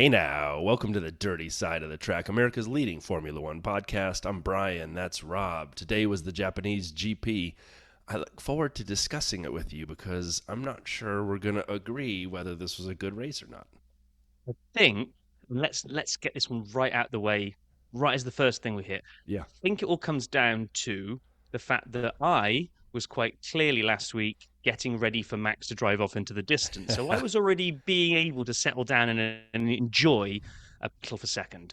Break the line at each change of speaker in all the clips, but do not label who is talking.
Hey now, welcome to the Dirty Side of the Track, America's leading Formula One podcast. I'm Brian, that's Rob. Today was the Japanese GP. I look forward to discussing it with you because I'm not sure we're going to agree whether this was a good race or not.
I think let's get this one right out the way, right as the first thing we hit.
Yeah.
I think it all comes down to the fact that I was quite clearly last week getting ready for Max to drive off into the distance. So I was already being able to settle down and enjoy a battle for second.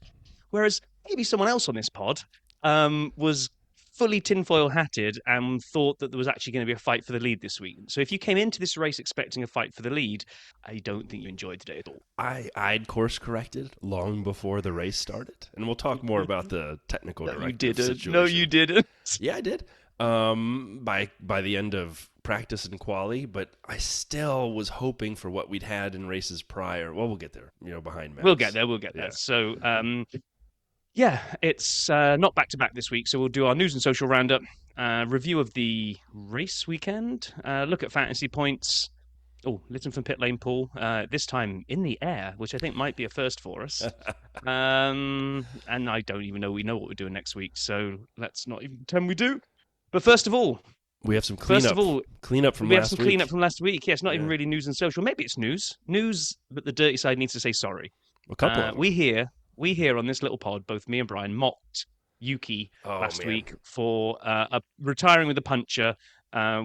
Whereas maybe someone else on this pod was fully tinfoil hatted and thought that there was actually going to be a fight for the lead this week. So if you came into this race expecting a fight for the lead, I don't think you enjoyed today at all.
I'd course corrected long before the race started, and we'll talk more about the technical directive situation.
No, you didn't.
Yeah, I did. By the end of practice and quali, but I still was hoping for what we'd had in races prior. Well, we'll get there, behind Max.
We'll get there.
Yeah.
So, it's not back-to-back this week, so we'll do our news and social roundup, review of the race weekend, look at fantasy points. Oh, listen from Pitlane Paul, this time in the air, which I think might be a first for us. And I don't even know we know what we're doing next week, so let's not even pretend we do. But first of all,
we have some cleanup. Cleanup from
last week. Yes, not even really news and social. Maybe it's news. News that the dirty side needs to say sorry.
A couple of them.
We hear on this little pod, both me and Brian mocked Yuki last week for retiring with a puncher,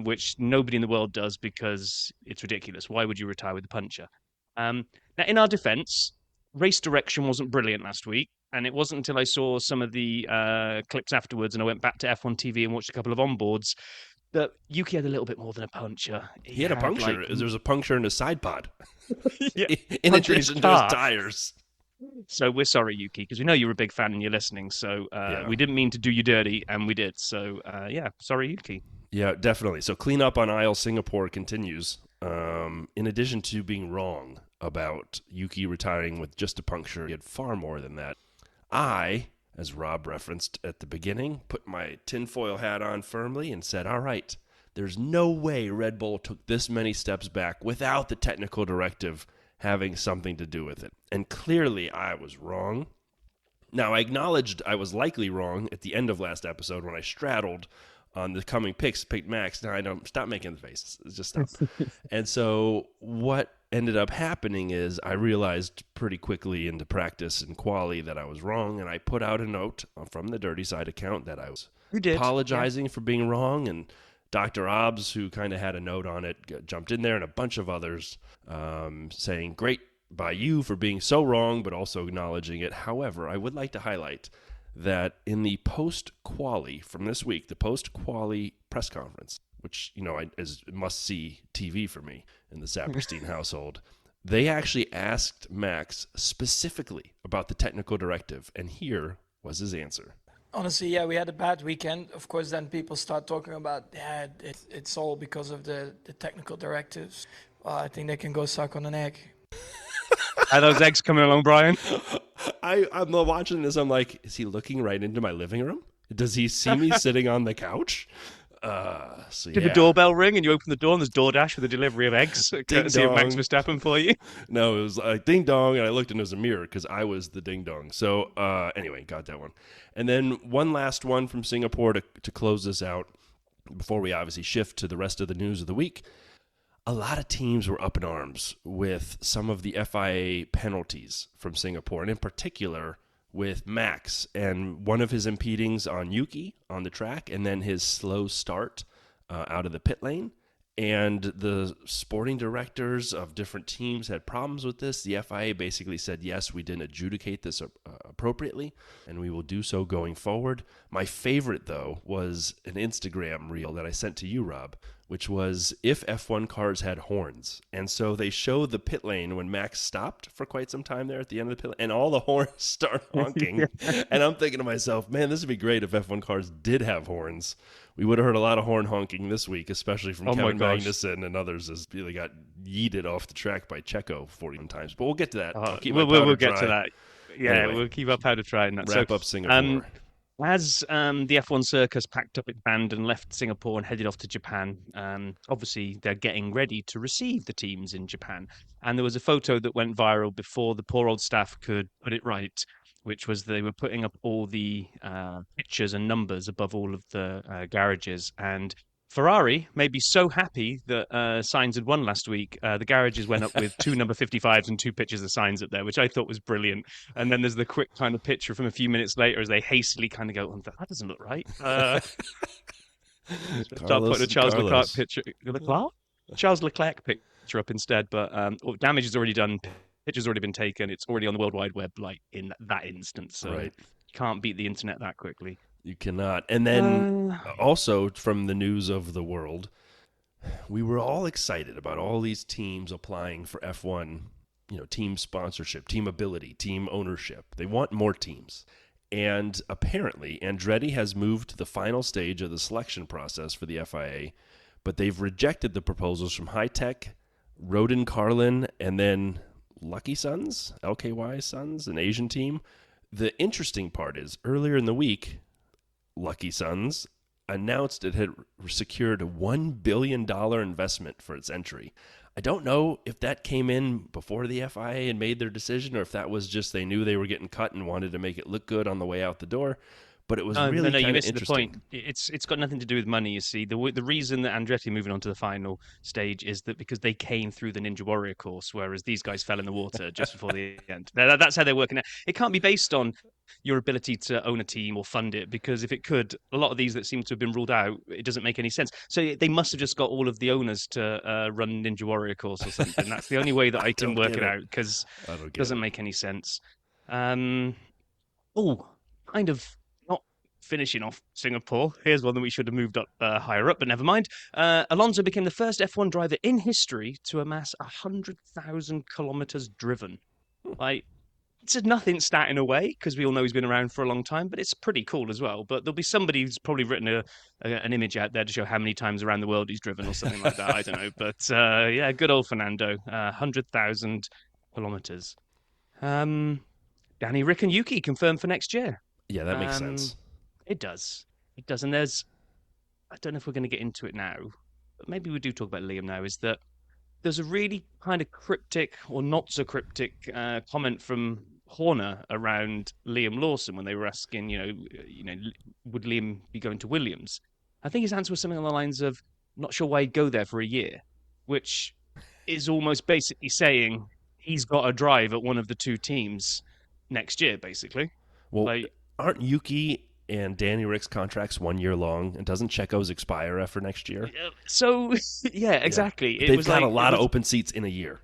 which nobody in the world does because it's ridiculous. Why would you retire with a puncher? Now, in our defense, race direction wasn't brilliant last week. And it wasn't until I saw some of the clips afterwards and I went back to F1 TV and watched a couple of onboards that Yuki had a little bit more than a puncture.
He had a puncture. There was a puncture in his side pod.
Yeah,
in addition to his tires.
So we're sorry, Yuki, because we know you're a big fan and you're listening. So we didn't mean to do you dirty, and we did. So, sorry, Yuki.
Yeah, definitely. So cleanup on aisle Singapore continues. In addition to being wrong about Yuki retiring with just a puncture, he had far more than that. I, as Rob referenced at the beginning, put my tinfoil hat on firmly and said, all right, there's no way Red Bull took this many steps back without the technical directive having something to do with it. And clearly I was wrong. Now, I acknowledged I was likely wrong at the end of last episode when I straddled on the coming picks, picked Max. Now, I don't stop making the faces. Just stop. And so what ended up happening is I realized pretty quickly into practice and quali that I was wrong, and I put out a note from the Dirty Side account that I was apologizing for being wrong, and Dr. Obbs, who kind of had a note on it, jumped in there, and a bunch of others saying, great by you for being so wrong, but also acknowledging it. However, I would like to highlight that in the post-quali from this week, the post-quali press conference, which, is must-see TV for me in the Saperstein household, they actually asked Max specifically about the technical directive, and here was his answer.
Honestly, yeah, we had a bad weekend. Of course, then people start talking about, it's all because of the technical directives. Well, I think they can go suck on an egg.
Are those eggs coming along, Brian?
I'm watching this. I'm like, is he looking right into my living room? Does he see me sitting on the couch?
Did the doorbell ring and you open the door and there's DoorDash with a delivery of eggs? Courtesy of Max Verstappen for you?
No, it was like ding dong, and I looked and it was a mirror because I was the ding dong. So anyway, got that one. And then one last one from Singapore to close this out before we obviously shift to the rest of the news of the week. A lot of teams were up in arms with some of the FIA penalties from Singapore, and in particular with Max and one of his impedings on Yuki on the track, and then his slow start out of the pit lane. And the sporting directors of different teams had problems with this. The FIA basically said, yes, we didn't adjudicate this appropriately, and we will do so going forward. My favorite, though, was an Instagram reel that I sent to you, Rob, which was if F1 cars had horns. And so they show the pit lane when Max stopped for quite some time there at the end of the pit lane, and all the horns start honking. And I'm thinking to myself, man, this would be great if F1 cars did have horns. We would have heard a lot of horn honking this week, especially from Kevin Magnussen and others as they got yeeted off the track by Checo 40 times. But we'll get to that.
We'll get to that. Yeah, anyway, we'll keep our powder dry in that.
Wrap up Singapore.
As the F1 circus packed up its band and left Singapore and headed off to Japan, obviously they're getting ready to receive the teams in Japan. And there was a photo that went viral before the poor old staff could put it right, which was they were putting up all the pictures and numbers above all of the garages. And Ferrari may be so happy that Sainz had won last week. The garages went up with 2 number 55s and 2 pictures of Sainz up there, which I thought was brilliant. And then there's the quick kind of picture from a few minutes later as they hastily kind of go, oh, that doesn't look right. Start putting a Charles Leclerc picture. Charles Leclerc picture up instead, but damage is already done. Picture's already been taken. It's already on the World Wide Web, like in that instant. So
right.
You can't beat the internet that quickly.
You cannot. And then also from the news of the world, we were all excited about all these teams applying for F1, team sponsorship, team ability, team ownership. They want more teams. And apparently Andretti has moved to the final stage of the selection process for the FIA, but they've rejected the proposals from High Tech, Rodin Carlin, and then Lucky Sons, LKY Sons, an Asian team. The interesting part is earlier in the week, Lucky Sons announced it had secured a $1 billion investment for its entry. I don't know if that came in before the FIA and made their decision, or if that was just they knew they were getting cut and wanted to make it look good on the way out the door. But it was really kind of interesting. No, you missed the point.
It's got nothing to do with money, you see. The reason that Andretti are moving on to the final stage is that because they came through the Ninja Warrior course, whereas these guys fell in the water just before the end. That's how they're working out. It can't be based on your ability to own a team or fund it, because if it could, a lot of these that seem to have been ruled out, it doesn't make any sense. So they must have just got all of the owners to run Ninja Warrior course or something. That's the only way that I can work it out, because it doesn't make any sense. Kind of finishing off Singapore, here's one that we should have moved up higher up, but never mind. Alonso became the first F1 driver in history to amass 100,000 kilometers driven. Like, it's a nothing stat in a way, because we all know he's been around for a long time, but it's pretty cool as well. But there'll be somebody who's probably written an image out there to show how many times around the world he's driven or something like that. I don't know. But yeah, good old Fernando, 100,000 kilometers. Danny, Rick and Yuki confirmed for next year.
Yeah, that makes sense.
It does. And I don't know if we're going to get into it now, but maybe we do talk about Liam now, is that there's a really kind of cryptic or not so cryptic comment from Horner around Liam Lawson when they were asking, would Liam be going to Williams? I think his answer was something along the lines of, not sure why he'd go there for a year, which is almost basically saying he's got a drive at one of the two teams next year, basically.
Well, aren't Yuki and Danny Rick's contracts 1 year long, and doesn't Checo's expire after next year?
So, yeah, exactly.
Yeah. They've got a lot of open seats in a year.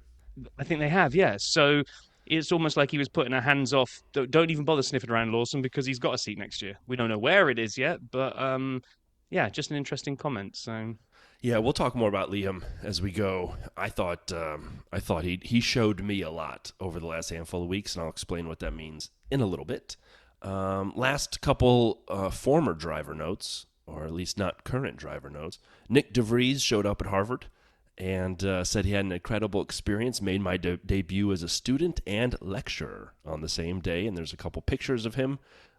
I think they have, yeah. So it's almost like he was putting our hands off. Don't even bother sniffing around Lawson, because he's got a seat next year. We don't know where it is yet, but yeah, just an interesting comment. So
yeah, we'll talk more about Liam as we go. I thought he showed me a lot over the last handful of weeks, and I'll explain what that means in a little bit. Last couple former driver notes, or at least not current driver notes. Nick DeVries showed up at Harvard and said he had an incredible experience, made my debut as a student and lecturer on the same day, and there's a couple pictures of him.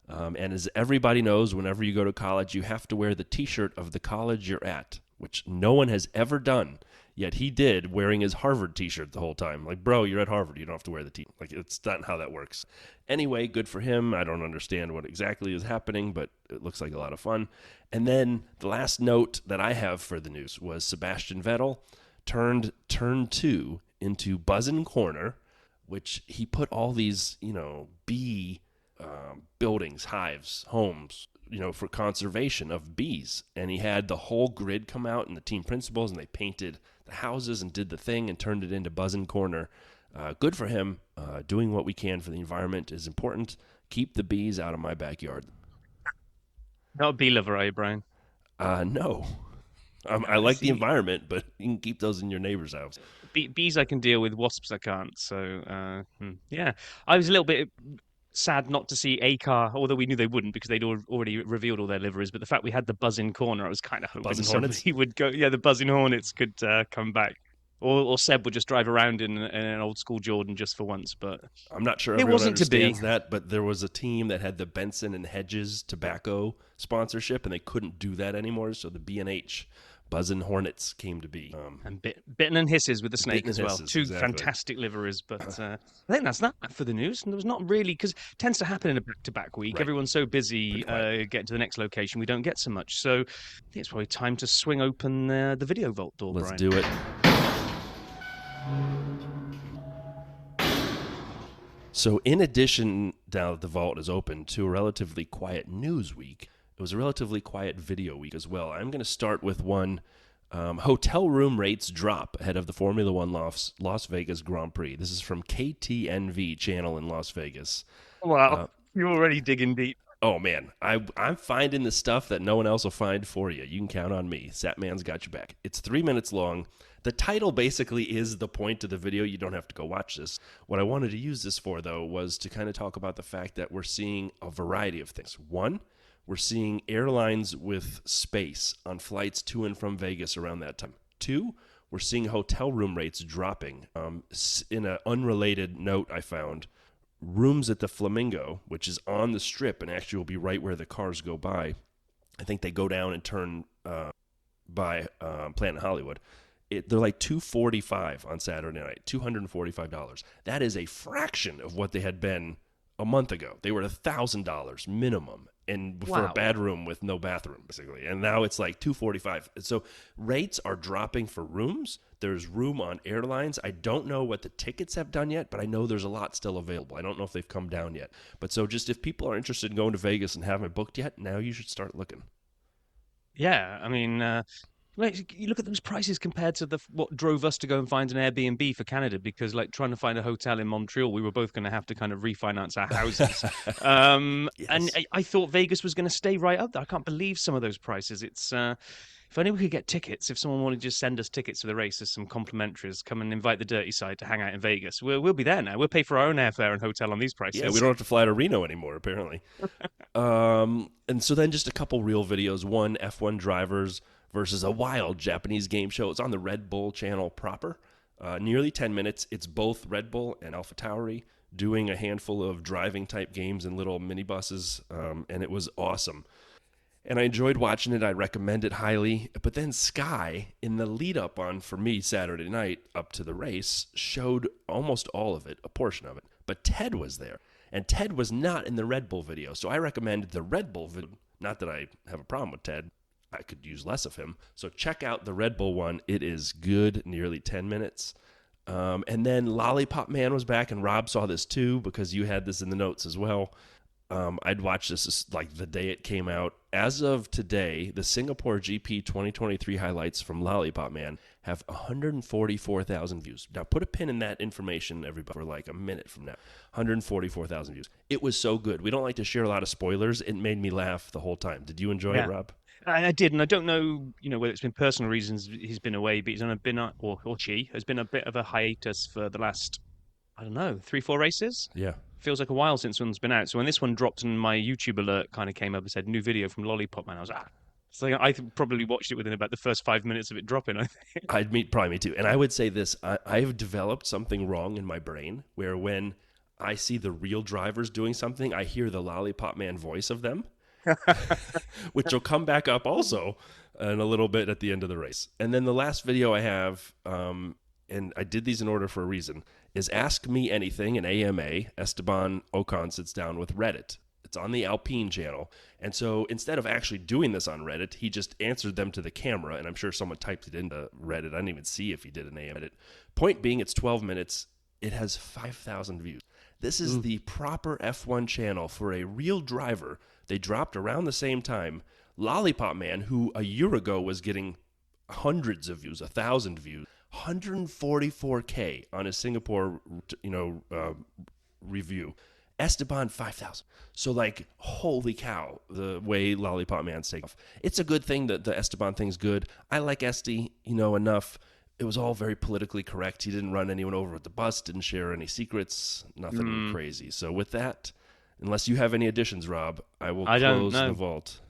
And as everybody knows, whenever you go to college, you have to wear the T-shirt of the college you're at, which no one has ever done. Yet he did, wearing his Harvard T-shirt the whole time. Like, bro, you're at Harvard. You don't have to wear the T-shirt. Like, it's not how that works. Anyway, good for him. I don't understand what exactly is happening, but it looks like a lot of fun. And then the last note that I have for the news was Sebastian Vettel turned turn 2 into Buzzin' Corner, which he put all these, bee buildings, hives, homes, for conservation of bees. And he had the whole grid come out and the team principals, and they painted the houses and did the thing and turned it into Buzzin' Corner. Good for him. Doing what we can for the environment is important. Keep the bees out of my backyard.
Not a bee lover, are you, Brian?
No. I like the environment, but you can keep those in your neighbor's house.
Bees I can deal with, wasps I can't. So, yeah. I was a little bit sad not to see a car, although we knew they wouldn't because they'd already revealed all their liveries. But the fact we had the Buzzin' Corner, I was kind of hoping somebody would go. Yeah, the Buzzin' Hornets could come back. Or Seb would just drive around in an old school Jordan just for once, but
I'm not sure
it
everyone
wasn't to be.
understands that, but there was a team that had the Benson and Hedges tobacco sponsorship, and they couldn't do that anymore, so the B&H Buzzin' Hornets came to be.
And Bitten and Hisses with the snake as well.
Hisses,
Two
exactly.
fantastic liveries, but I think that's that for the news. And there was not really, because it tends to happen in a back-to-back week.
Right.
Everyone's so busy getting to the next location, we don't get so much. So I think it's probably time to swing open the video vault door,
Let's
Brian.
do it. So in addition, now that the vault is open, to a relatively quiet news week, it was a relatively quiet video week as well. I'm going to start with one. Hotel room rates drop ahead of the Formula One Las Vegas Grand Prix. This is from KTNV channel in Las Vegas.
Wow, you're already digging deep.
Oh, man. I'm finding the stuff that no one else will find for you. You can count on me. Satman's got your back. It's 3 minutes long. The title basically is the point of the video. You don't have to go watch this. What I wanted to use this for, though, was to kind of talk about the fact that we're seeing a variety of things. One, we're seeing airlines with space on flights to and from Vegas around that time. Two, we're seeing hotel room rates dropping. In an unrelated note I found, rooms at the Flamingo, which is on the Strip and actually will be right where the cars go by, I think they go down and turn by Planet Hollywood. They're like $245 on Saturday night, $245. That is a fraction of what they had been a month ago. They were $1,000 minimum, and for a bad room with no bathroom, basically. And now it's like $245. So rates are dropping for rooms. There's room on airlines. I don't know what the tickets have done yet, but I know there's a lot still available. I don't know if they've come down yet. But so just if people are interested in going to Vegas and haven't booked yet, now you should start looking.
Yeah, I mean, you look at those prices compared to what drove us to go and find an Airbnb for Canada, because like trying to find a hotel in Montreal, we were both going to have to kind of refinance our houses.
Yes.
And I thought Vegas was going to stay right up there. I can't believe some of those prices. It's if only we could get tickets. If someone wanted to just send us tickets for the race as some complimentaries, come and invite the dirty side to hang out in Vegas. We'll be there now. We'll pay for our own airfare and hotel on these prices.
Yeah, we don't have to fly to Reno anymore, apparently. And so then just a couple real videos. One, F1 drivers versus a wild Japanese game show. It's on the Red Bull channel proper. Nearly 10 minutes. It's both Red Bull and AlphaTauri doing a handful of driving-type games in little minibuses, and it was awesome. And I enjoyed watching it. I recommend it highly. But then Sky, in the lead-up on, for me, Saturday night up to the race, showed almost all of it, a portion of it. But Ted was there. And Ted was not in the Red Bull video. So I recommended the Red Bull video. Not that I have a problem with Ted. I could use less of him. So check out the Red Bull one. It is good, nearly 10 minutes. And then Lollipop Man was back, and Rob saw this too because you had this in the notes as well. I'd watched this like the day it came out. As of today, the Singapore GP 2023 highlights from Lollipop Man have 144,000 views. Now, put a pin in that information, everybody, for like a minute from now. 144,000 views. It was so good. We don't like to share a lot of spoilers. It made me laugh the whole time. Did you enjoy it, Rob?
I did, and I don't know, whether it's been personal reasons he's been away, but or she has been a bit of a hiatus for the last, 3-4 races.
Yeah.
Feels like a while since one's been out. So when this one dropped and my YouTube alert kind of came up and said new video from Lollipop Man, I was like, So I probably watched it within about the first 5 minutes of it dropping, I think.
Probably me too. And I would say this, I have developed something wrong in my brain where when I see the real drivers doing something, I hear the Lollipop Man voice of them. Which will come back up also in a little bit at the end of the race. And then the last video I have, and I did these in order for a reason, is Ask Me Anything, an AMA. Esteban Ocon sits down with Reddit. It's on the Alpine channel. And so instead of actually doing this on Reddit, he just answered them to the camera, and I'm sure someone typed it into Reddit. I didn't even see if he did an AMA edit. Point being, it's 12 minutes. It has 5,000 views. This is the proper F1 channel for a real driver. They dropped around the same time. Lollipop Man, who a year ago was getting hundreds of views, 1,000 views, 144K on his Singapore, review. Esteban, 5,000. So, holy cow, the way Lollipop Man's taking off. It's a good thing that the Esteban thing's good. I like Esty, enough. It was all very politically correct. He didn't run anyone over with the bus, didn't share any secrets, nothing crazy. So with that, unless you have any additions, Rob, I will close the vault.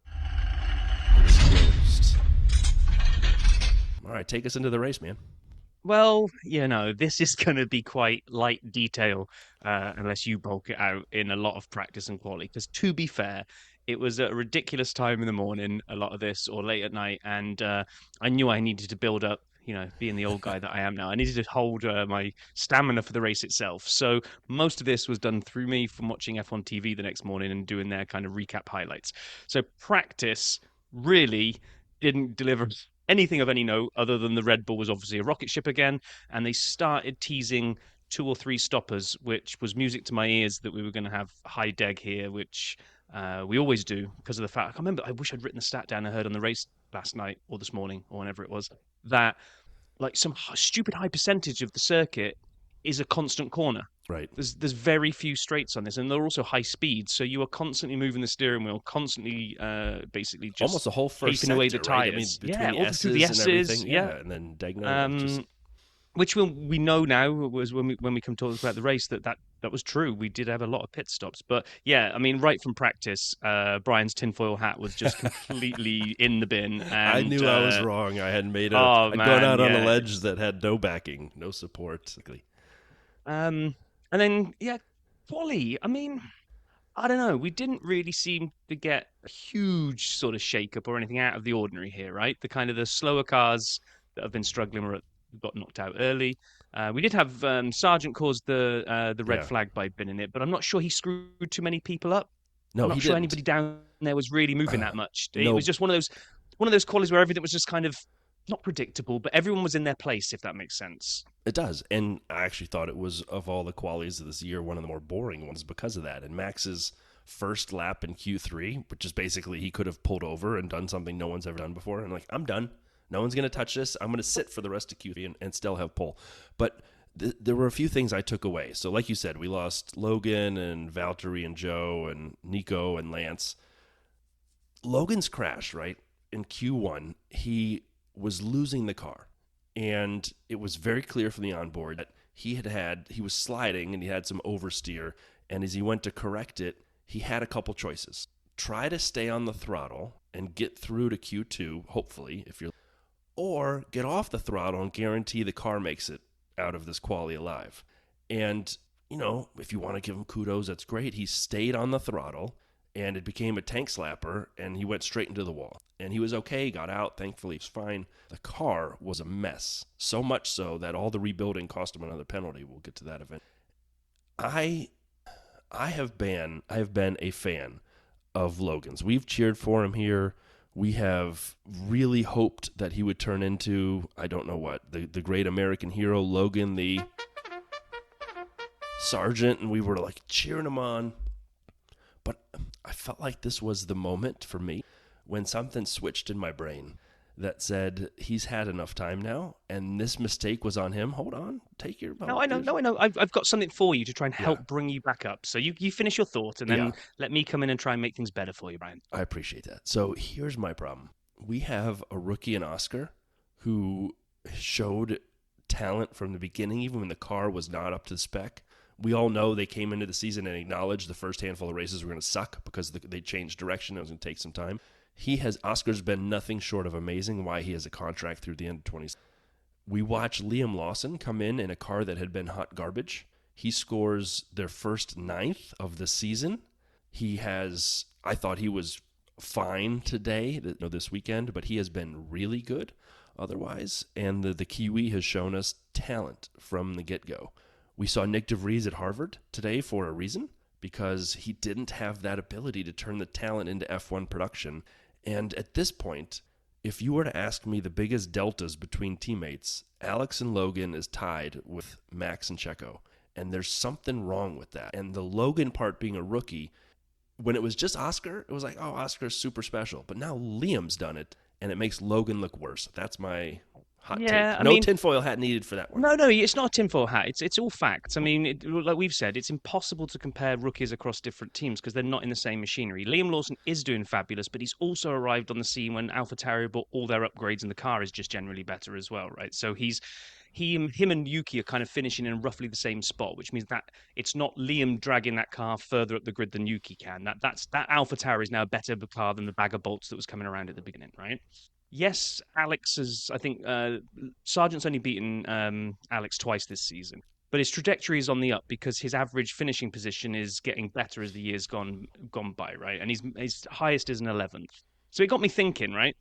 It is closed. All right. right, take us into the race, man.
Well, this is going to be quite light detail unless you bulk it out in a lot of practice and quality. Because to be fair, it was at a ridiculous time in the morning, a lot of this, or late at night, and I knew I needed to build up. Being the old guy that I am now, I needed to hold my stamina for the race itself. So most of this was done through me from watching F1 TV the next morning and doing their kind of recap highlights. So practice really didn't deliver anything of any note other than the Red Bull was obviously a rocket ship again, and they started teasing 2 or 3 stoppers, which was music to my ears that we were going to have high deg here, which we always do because of the fact I can't remember. I wish I'd written the stat down I heard on the race last night or this morning or whenever it was that like some stupid high percentage of the circuit is a constant corner.
Right.
There's very few straights on this, and they're also high speeds, so you are constantly moving the steering wheel, constantly basically just
almost the whole first
taking away the
sector, right?
tires.
I mean, between
all
S's
through the
and
S's,
everything, and then Degna.
Which we know now was when we come talk about the race that was true. We did have a lot of pit stops, but yeah, I mean, right from practice, Brian's tinfoil hat was just completely in the bin. And,
I knew I was wrong. I had made
I'd
gone out on a ledge that had no backing, no support.
And then quali. I mean, I don't know. We didn't really seem to get a huge sort of shake-up or anything out of the ordinary here, right? The slower cars that have been struggling got knocked out early. We did have Sargeant cause the red flag by binning it, but I'm not sure he screwed too many people up.
No,
I'm not
he
sure
didn't.
anybody down there was really moving that much. It
no.
was just one of those qualities where everything was just kind of not predictable, but everyone was in their place, if that makes sense.
It does, and I actually thought it was, of all the qualities of this year, one of the more boring ones because of that. And Max's first lap in Q3, which is basically he could have pulled over and done something no one's ever done before, and I'm done. No one's going to touch this. I'm going to sit for the rest of Q3 and still have pole. But there were a few things I took away. So like you said, we lost Logan and Valtteri and Joe and Nico and Lance. Logan's crash, right, in Q1, he was losing the car. And it was very clear from the onboard that he was sliding and he had some oversteer. And as he went to correct it, he had a couple choices. Try to stay on the throttle and get through to Q2, hopefully, or get off the throttle and guarantee the car makes it out of this quali alive. And, if you want to give him kudos, that's great. He stayed on the throttle, and it became a tank slapper, and he went straight into the wall. And he was okay, got out, thankfully, he was fine. The car was a mess, so much so that all the rebuilding cost him another penalty. We'll get to that event. I have been a fan of Logan's. We've cheered for him here. We have really hoped that he would turn into, I don't know what, the great American hero, Logan, the Sargeant, and we were like cheering him on. But I felt like this was the moment for me when something switched in my brain that said he's had enough time now, and this mistake was on him. Hold on, take your...
No, I know. I've got something for you to try and help bring you back up. So you finish your thought, and then let me come in and try and make things better for you, Brian.
I appreciate that. So here's my problem. We have a rookie in Oscar who showed talent from the beginning, even when the car was not up to spec. We all know they came into the season and acknowledged the first handful of races were going to suck because they changed direction. It was going to take some time. Oscar's been nothing short of amazing. Why he has a contract through the end of 2020. We watch Liam Lawson come in a car that had been hot garbage. He scores their first 9th of the season. I thought he was fine this weekend, but he has been really good otherwise. And the Kiwi has shown us talent from the get-go. We saw Nick DeVries at Harvard today for a reason, because he didn't have that ability to turn the talent into F1 production. And at this point, if you were to ask me the biggest deltas between teammates, Alex and Logan is tied with Max and Checo. And there's something wrong with that. And the Logan part being a rookie, when it was just Oscar, it was like, oh, Oscar's super special. But now Liam's done it, and it makes Logan look worse. That's my hot take. No tinfoil hat needed for that one.
No, it's not a tinfoil hat. It's all facts. I mean, like we've said, it's impossible to compare rookies across different teams because they're not in the same machinery. Liam Lawson is doing fabulous, but he's also arrived on the scene when AlphaTauri bought all their upgrades and the car is just generally better as well, right? So him and Yuki are kind of finishing in roughly the same spot, which means that it's not Liam dragging that car further up the grid than Yuki can. That AlphaTauri is now a better car than the bag of bolts that was coming around at the beginning, right? yes, Alex has, I think, Sargent's only beaten Alex twice this season, but his trajectory is on the up because his average finishing position is getting better as the years gone by, right? And his highest is an 11th. So it got me thinking, right?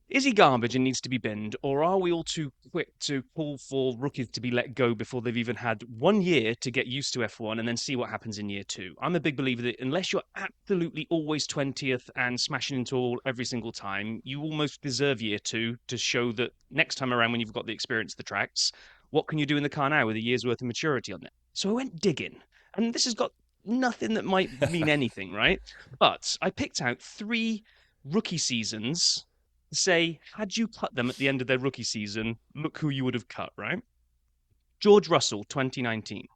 Is he garbage and needs to be binned, or are we all too quick to call for rookies to be let go before they've even had 1 year to get used to F1 and then see what happens in year 2? I'm a big believer that unless you're absolutely always 20th and smashing into all every single time, you almost deserve year 2 to show that next time around when you've got the experience of the tracks, what can you do in the car now with a year's worth of maturity on it? So I went digging, and this has got nothing that might mean anything, right? But I picked out 3 rookie seasons, say, had you cut them at the end of their rookie season, look who you would have cut, right? George Russell, 2019.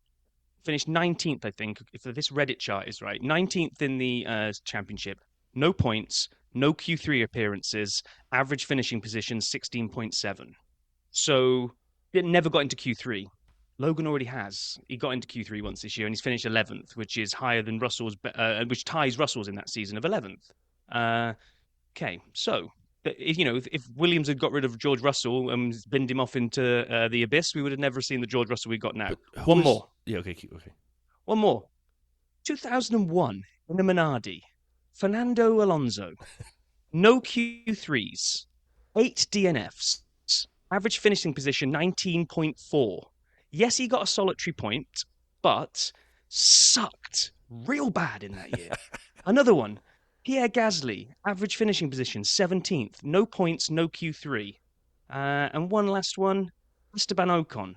Finished 19th, I think, if this Reddit chart is right. 19th in the championship. No points, no Q3 appearances, average finishing position 16.7. So, it never got into Q3. Logan already has. He got into Q3 once this year, and he's finished 11th, which is higher than Russell's, which ties Russell's in that season of 11th. Okay, so if Williams had got rid of George Russell and binned him off into the abyss, we would have never seen the George Russell we got now. One more.
Yeah, okay.
One more. 2001 in the Minardi. Fernando Alonso. No Q3s. 8 DNFs. Average finishing position 19.4. Yes, he got a solitary point, but sucked real bad in that year. Another one. Pierre Gasly, average finishing position, 17th. No points, no Q3. And one last one, Esteban Ocon.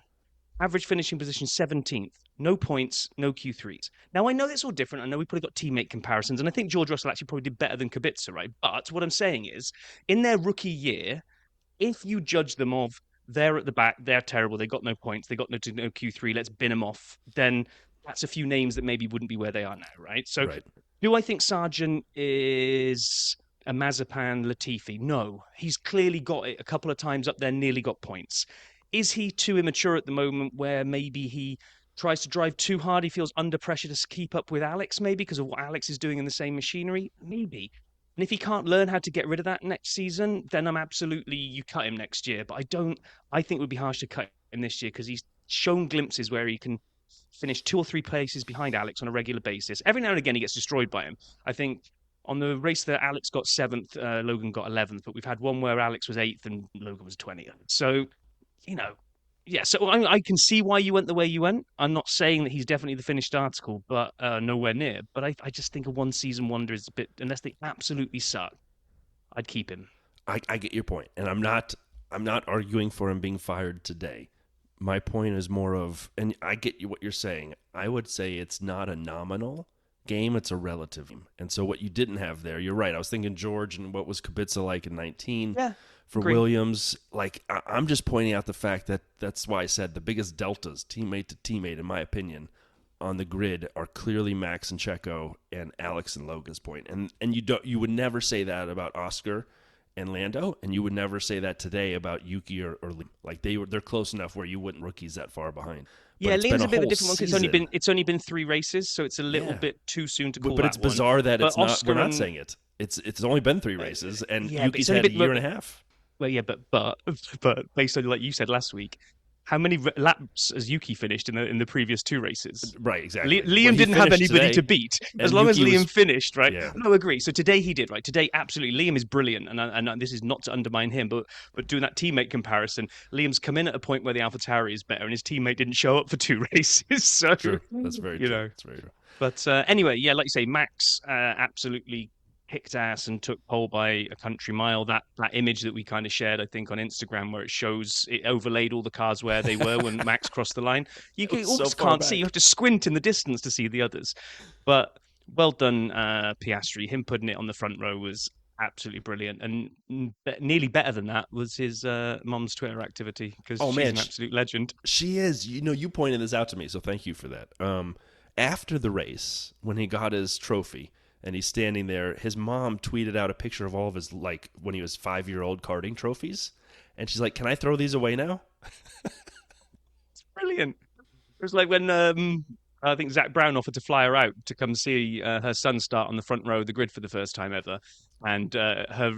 Average finishing position, 17th. No points, no Q3s. Now, I know that's all different. I know we probably got teammate comparisons. And I think George Russell actually probably did better than Kubica, right? But what I'm saying is, in their rookie year, if you judge them of, they're at the back, they're terrible, they got no points, they got no Q3, let's bin them off, then that's a few names that maybe wouldn't be where they are now, right? So...
Right.
Do I think Sargeant is a Mazepin Latifi? No. He's clearly got it a couple of times up there, nearly got points. Is he too immature at the moment where maybe he tries to drive too hard? He feels under pressure to keep up with Alex, maybe because of what Alex is doing in the same machinery? Maybe. And if he can't learn how to get rid of that next season, then you cut him next year. But I think it would be harsh to cut him this year because he's shown glimpses where he can finish 2 or 3 places behind Alex on a regular basis. Every now and again, he gets destroyed by him. I think on the race that Alex got 7th, Logan got 11th, but we've had one where Alex was 8th and Logan was 20th. So, yeah, so I can see why you went the way you went. I'm not saying that he's definitely the finished article, but nowhere near. But I just think a one-season wonder is a bit, unless they absolutely suck, I'd keep him.
I get your point, and I'm not arguing for him being fired today. My point is more of, and I get you what you're saying. I would say it's not a nominal game, it's a relative game. And so what you didn't have there, you're right. I was thinking George and what was Kubica like in 19 for
agree.
Williams. Like, I'm just pointing out the fact that that's why I said the biggest deltas, teammate to teammate, in my opinion, on the grid are clearly Max and Checo and Alex and Logan's point. And you would never say that about Oscar and Lando, and you would never say that today about Yuki or Liam. Like they're close enough where you wouldn't rookies that far behind.
Yeah, Liam's a bit of a different one because it's only been 3 races, so it's a little bit too soon to call.
But it's bizarre that it's not. We're not
and...
saying it. It's only been 3 races, and Yuki's had a year and a half.
Well, yeah, but based on like you said last week, how many laps has Yuki finished in the previous 2 races?
Right, exactly.
Liam didn't have anybody
today,
to beat as long
Yuki
as Liam finished, right?
Yeah.
No, agree. So today he did, right? Today, absolutely, Liam is brilliant, and this is not to undermine him, but doing that teammate comparison, Liam's come in at a point where the AlphaTauri is better, and his teammate didn't show up for 2 races. So
true. That's very true. That's very true.
But anyway, yeah, like you say, Max absolutely kicked ass and took pole by a country mile. That image that we kind of shared, I think, on Instagram, where it overlaid all the cars where they were when Max crossed the line. You almost can't see. You have to squint in the distance to see the others. But well done, Piastri. Him putting it on the front row was absolutely brilliant. And nearly better than that was his mom's Twitter activity, because she's an absolute legend.
She is. You pointed this out to me, so thank you for that. After the race, when he got his trophy, and he's standing there, his mom tweeted out a picture of all of his, like, when he was 5-year-old karting trophies. And she's like, can I throw these away now?
It's brilliant. It was like when I think Zach Brown offered to fly her out to come see her son start on the front row of the grid for the first time ever. And her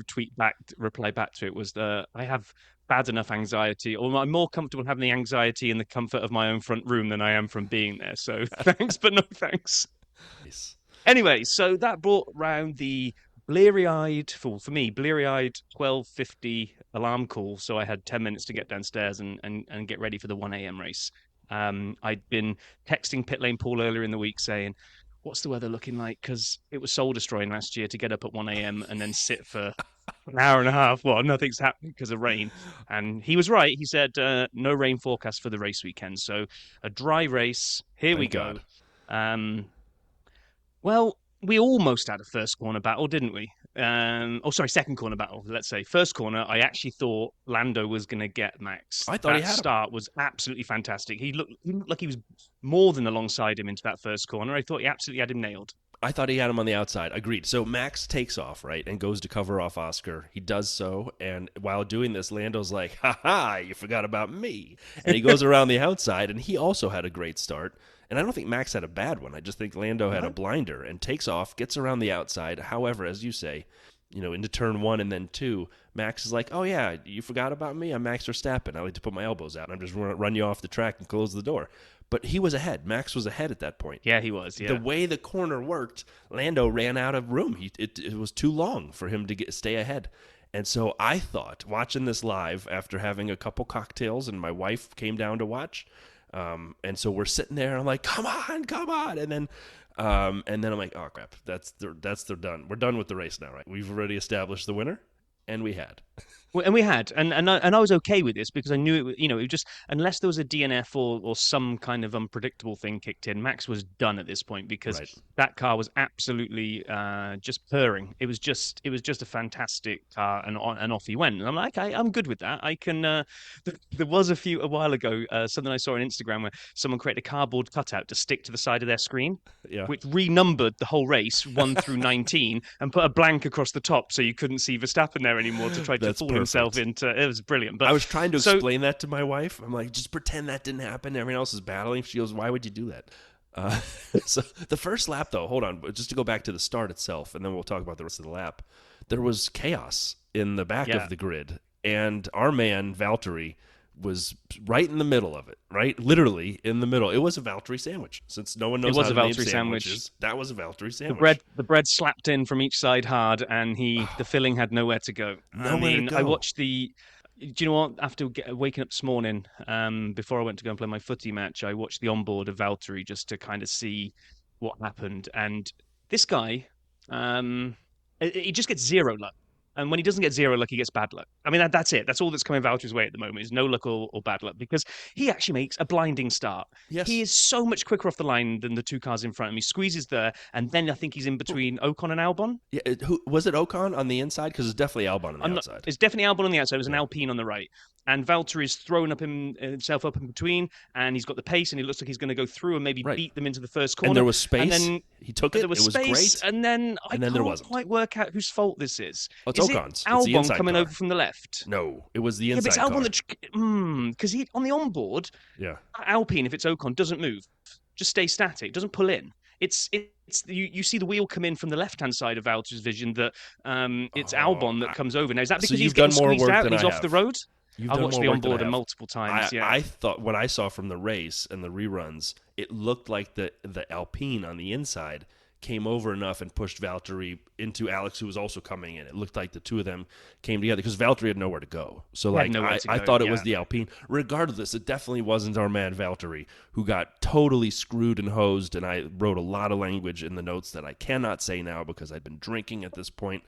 reply back to it was, I have bad enough anxiety, or I'm more comfortable having the anxiety in the comfort of my own front room than I am from being there. So thanks, but no thanks.
Nice.
Anyway, so that brought round the bleary-eyed 12:50 alarm call. So I had 10 minutes to get downstairs and get ready for the 1 a.m. race. I'd been texting Pitlane Paul earlier in the week saying, what's the weather looking like? Because it was soul-destroying last year to get up at 1 a.m. and then sit for an hour and a half. Well, nothing's happening because of rain. And he was right. He said, no rain forecast for the race weekend. So a dry race. Here we go. Well, we almost had a first corner battle, didn't we? Second corner battle, let's say. First corner, I actually thought Lando was going to get Max.
I thought he had him.
Start was absolutely fantastic. He looked like he was more than alongside him into that first corner. I thought he absolutely had him nailed.
I thought he had him on the outside. Agreed. So Max takes off, right, and goes to cover off Oscar. He does so, and while doing this, Lando's like, ha, you forgot about me. And he goes around the outside, and he also had a great start. And I don't think Max had a bad one. I just think Lando had a blinder and takes off, gets around the outside. However, as you say, into turn 1 and then 2, Max is like, oh, yeah, you forgot about me? I'm Max Verstappen. I like to put my elbows out. I'm just going to run you off the track and close the door. But he was ahead. Max was ahead at that point.
Yeah, he was, yeah.
The way the corner worked, Lando ran out of room. It was too long for him to stay ahead. And so I thought, watching this live after having a couple cocktails and my wife came down to watch, and so we're sitting there and I'm like, come on. And then I'm like, oh crap, that's done. We're done with the race now, right? We've already established the winner, and we had.
Well, and we had, and I was okay with this because I knew it. It just, unless there was a DNF or some kind of unpredictable thing kicked in, Max was done at this point because that car was absolutely just purring. It was just a fantastic car, and off he went. And I'm like, okay, I'm good with that. I can. There was a while ago something I saw on Instagram where someone created a cardboard cutout to stick to the side of their screen, which renumbered the whole race 1 through 19 and put a blank across the top so you couldn't see Verstappen there anymore to try to fool himself into. It was brilliant. But
I was trying to explain that to my wife. I'm like, just pretend that didn't happen. Everyone else is battling. She goes, why would you do that? So the first lap, though, hold on, just to go back to the start itself, and then we'll talk about the rest of the lap. There was chaos in the back of the grid, and our man Valtteri was right in the middle of it, right? Literally in the middle. It was a Valtteri sandwich. Since no one knows how to name sandwiches, that was a Valtteri sandwich.
The bread slapped in from each side hard, and the filling had nowhere to go. I watched the. Do you know what? After waking up this morning, before I went to go and play my footy match, I watched the onboard of Valtteri just to kind of see what happened. And this guy, he just gets zero luck. And when he doesn't get zero luck, he gets bad luck. I mean, that's it. That's all that's coming Valtteri's way at the moment is no luck or bad luck, because he actually makes a blinding start.
Yes.
He is so much quicker off the line than the two cars in front of him. He squeezes there, and then I think he's in between Ocon and Albon.
Yeah, was it Ocon on the inside? Because it's definitely Albon on the outside.
It's definitely Albon on the outside. It was an Alpine on the right. And Valtteri's thrown himself up in between, and he's got the pace, and he looks like he's going to go through and maybe beat them into the first corner.
And there was space.
And then
he took it.
There was space,
great.
And then
there wasn't.
Quite work out whose fault this is.
Oh, it's Ocon's.
Albon
it's the inside
coming
car.
over from the left?
No, it was the inside
car.
Albon
because he on the onboard.
Yeah.
Alpine, if it's Ocon, doesn't move, just stay static, doesn't pull in. It's you see the wheel come in from the left-hand side of Valtteri's vision that it's Albon that comes over. Now, is that because he's getting squeezed out and he's off the road? I watched the onboard multiple times.
I thought what I saw from the race and the reruns, it looked like the Alpine on the inside came over enough and pushed Valtteri into Alex, who was also coming in. It looked like the two of them came together because Valtteri had nowhere to go. So I thought it was the Alpine. Regardless, it definitely wasn't our man Valtteri, who got totally screwed and hosed, and I wrote a lot of language in the notes that I cannot say now because I'd been drinking at this point.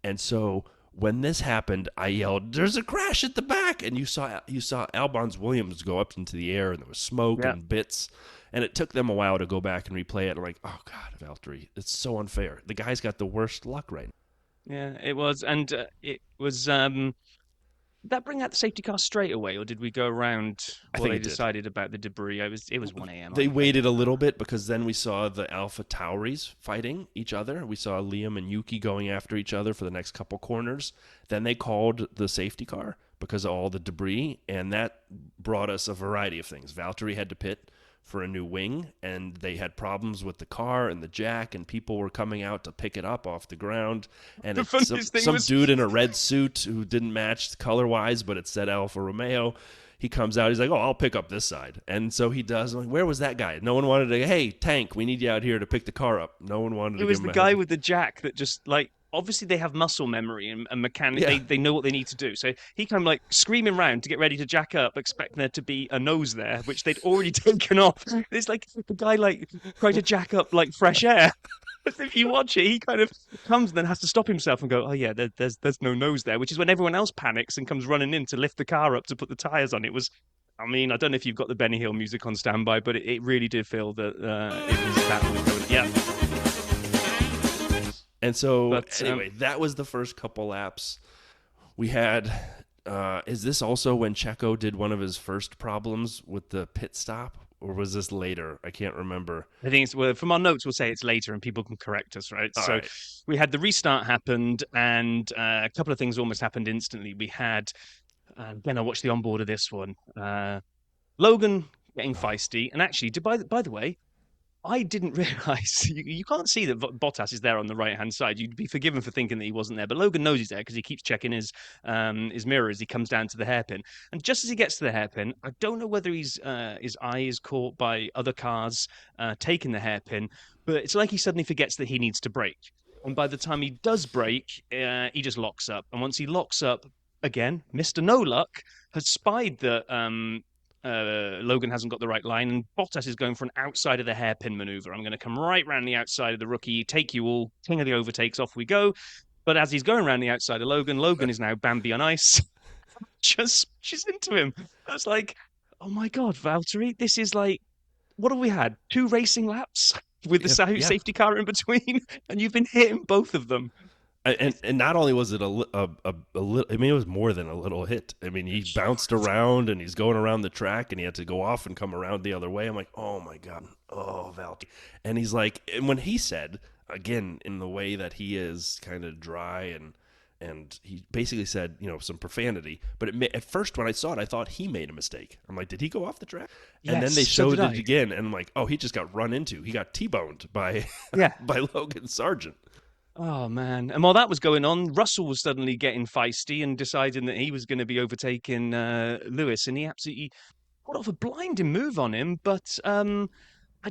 And so when this happened, I yelled, "There's a crash at the back!" And you saw Albon's Williams go up into the air, and there was smoke and bits. And it took them a while to go back and replay it. I'm like, oh, God, Valtteri, it's so unfair. The guy's got the worst luck right now.
Yeah, it was. And it was... Did that bring out the safety car straight away, or did we go around while they decided about the debris? It was 1 a.m.
They waited a little bit because then we saw the Alpha Tauris fighting each other. We saw Liam and Yuki going after each other for the next couple corners. Then they called the safety car because of all the debris, and that brought us a variety of things. Valtteri had to pit for a new wing, and they had problems with the car and the jack, and people were coming out to pick it up off the ground. And
The
it's
funniest thing
some
was-
dude in a red suit who didn't match color-wise, but it said Alfa Romeo. He comes out, he's like, oh, I'll pick up this side. And so he does. I'm like, where was that guy? No one wanted to, hey, Tank, we need you out here to pick the car up. No one wanted to
It was
give him
the
a
guy
head.
with the jack that just like obviously they have muscle memory and mechanic.
Yeah.
They know what they need to do. So he came like screaming round to get ready to jack up, expecting there to be a nose there, which they'd already taken off. It's like the guy like tried to jack up like fresh air. If you watch it, he kind of comes and then has to stop himself and go, oh yeah, there's no nose there, which is when everyone else panics and comes running in to lift the car up to put the tires on. It was. I mean, I don't know if you've got the Benny Hill music on standby, but it really did feel that it was that was going. Yeah.
And so,
But,
anyway, that was the first couple laps. We had, is this also when Checo did one of his first problems with the pit stop? Or was this later? I can't remember.
I think it's well, from our notes, we'll say it's later and people can correct us, right?
All
so
right.
we had the restart happened and a couple of things almost happened instantly. We had, again, I watched the onboard of this one. Logan getting feisty. And actually, by the way, I didn't realise you can't see that Bottas is there on the right hand side. You'd be forgiven for thinking that he wasn't there, but Logan knows he's there because he keeps checking his mirror as he comes down to the hairpin. And just as he gets to the hairpin, I don't know whether his eye is caught by other cars taking the hairpin, but it's like he suddenly forgets that he needs to brake. And by the time he does brake, he just locks up. And once he locks up, again, Mr. No Luck has spied that Logan hasn't got the right line, and Bottas is going for an outside of the hairpin maneuver. I'm going to come right round the outside of the rookie, take you all, king of the overtakes, off we go. But as he's going around the outside of Logan is now Bambi on ice. She's into him. I was like, oh my God, Valtteri, this is like, what have we had? 2 racing laps with the safety car in between, and you've been hitting both of them.
And not only was it a little, I mean, it was more than a little hit. I mean, he bounced around and he's going around the track and he had to go off and come around the other way. I'm like, oh my God, oh, Valtteri. And he's like, and when he said, again, in the way that he is kind of dry and he basically said, some profanity. But at first when I saw it, I thought he made a mistake. I'm like, did he go off the track?
Yes,
and then they
so
showed
did
it
I.
again. And I'm like, oh, he just got run into. He got T-boned by, by Logan Sargeant.
Oh, man. And while that was going on, Russell was suddenly getting feisty and deciding that he was going to be overtaking Lewis. And he absolutely put off a blinding move on him. But I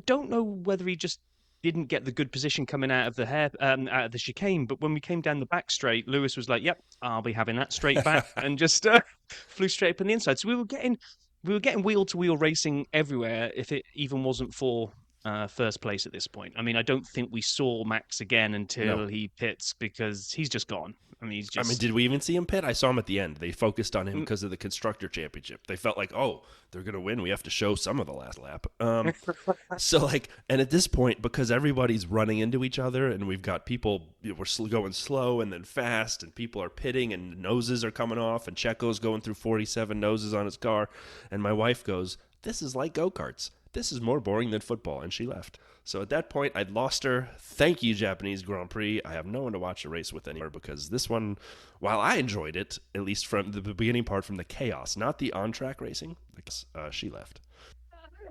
don't know whether he just didn't get the good position coming out of the out of the chicane. But when we came down the back straight, Lewis was like, yep, I'll be having that straight back, and just flew straight up on the inside. So we were getting wheel-to-wheel racing everywhere if it even wasn't for first place at this point. I mean, I don't think we saw Max again until he pits because he's just gone. I mean, he's just...
I mean, did we even see him pit? I saw him at the end. They focused on him because of the Constructor Championship. They felt like, oh, they're going to win. We have to show some of the last lap. And at this point, because everybody's running into each other and we've got people, we're going slow and then fast and people are pitting and noses are coming off and Checo's going through 47 noses on his car. And my wife goes, this is like go-karts. This is more boring than football, and she left. So at that point, I'd lost her. Thank you, Japanese Grand Prix. I have no one to watch the race with anymore because this one, while I enjoyed it, at least from the beginning part, from the chaos, not the on-track racing, because she left.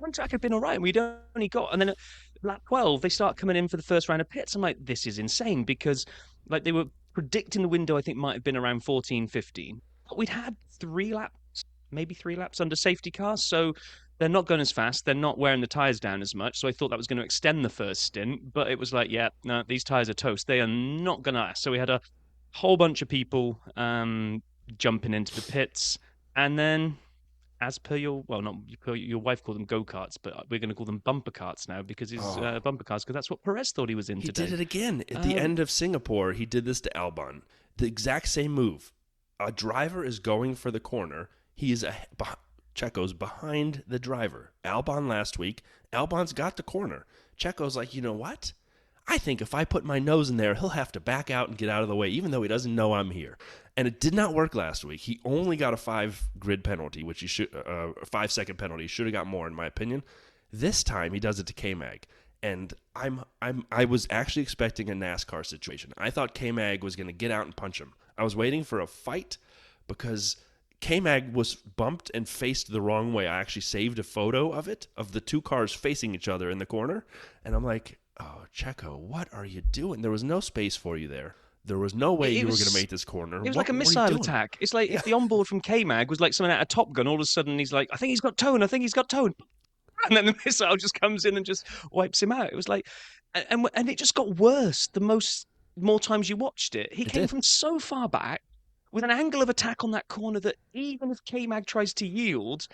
On track had been all right. We'd only got, and then at lap 12, they start coming in for the first round of pits. I'm like, this is insane because like they were predicting the window, I think might have been around 14, 15. But we'd had 3 laps, maybe 3 laps under safety cars, so they're not going as fast. They're not wearing the tyres down as much. So I thought that was going to extend the first stint. But it was like, yeah, no, these tyres are toast. They are not going to last. So we had a whole bunch of people jumping into the pits. And then, as per your, well, not your wife called them go-karts, but we're going to call them bumper carts now because it's bumper cars, because that's what Perez thought he was in today.
He did it again. At the end of Singapore, he did this to Albon. The exact same move. A driver is going for the corner. He is Checo's behind the driver. Albon last week, Albon's got the corner. Checo's like, you know what? I think if I put my nose in there, he'll have to back out and get out of the way, even though he doesn't know I'm here. And it did not work last week. He only got a 5-grid penalty, which he should, a 5-second penalty. He should have got more, in my opinion. This time, he does it to K-Mag. And I was actually expecting a NASCAR situation. I thought K-Mag was going to get out and punch him. I was waiting for a fight because K-Mag was bumped and faced the wrong way. I actually saved a photo of it, of the two cars facing each other in the corner. And I'm like, oh, Checo, what are you doing? There was no space for you there. There was no way you were going to make this corner.
It was like a missile attack. It's like if the onboard from K-Mag was like someone out of Top Gun, all of a sudden he's like, I think he's got tone. And then the missile just comes in and just wipes him out. It was like, and it just got worse the more times you watched it. He came from so far back with an angle of attack on that corner that even if K-Mag tries to yield,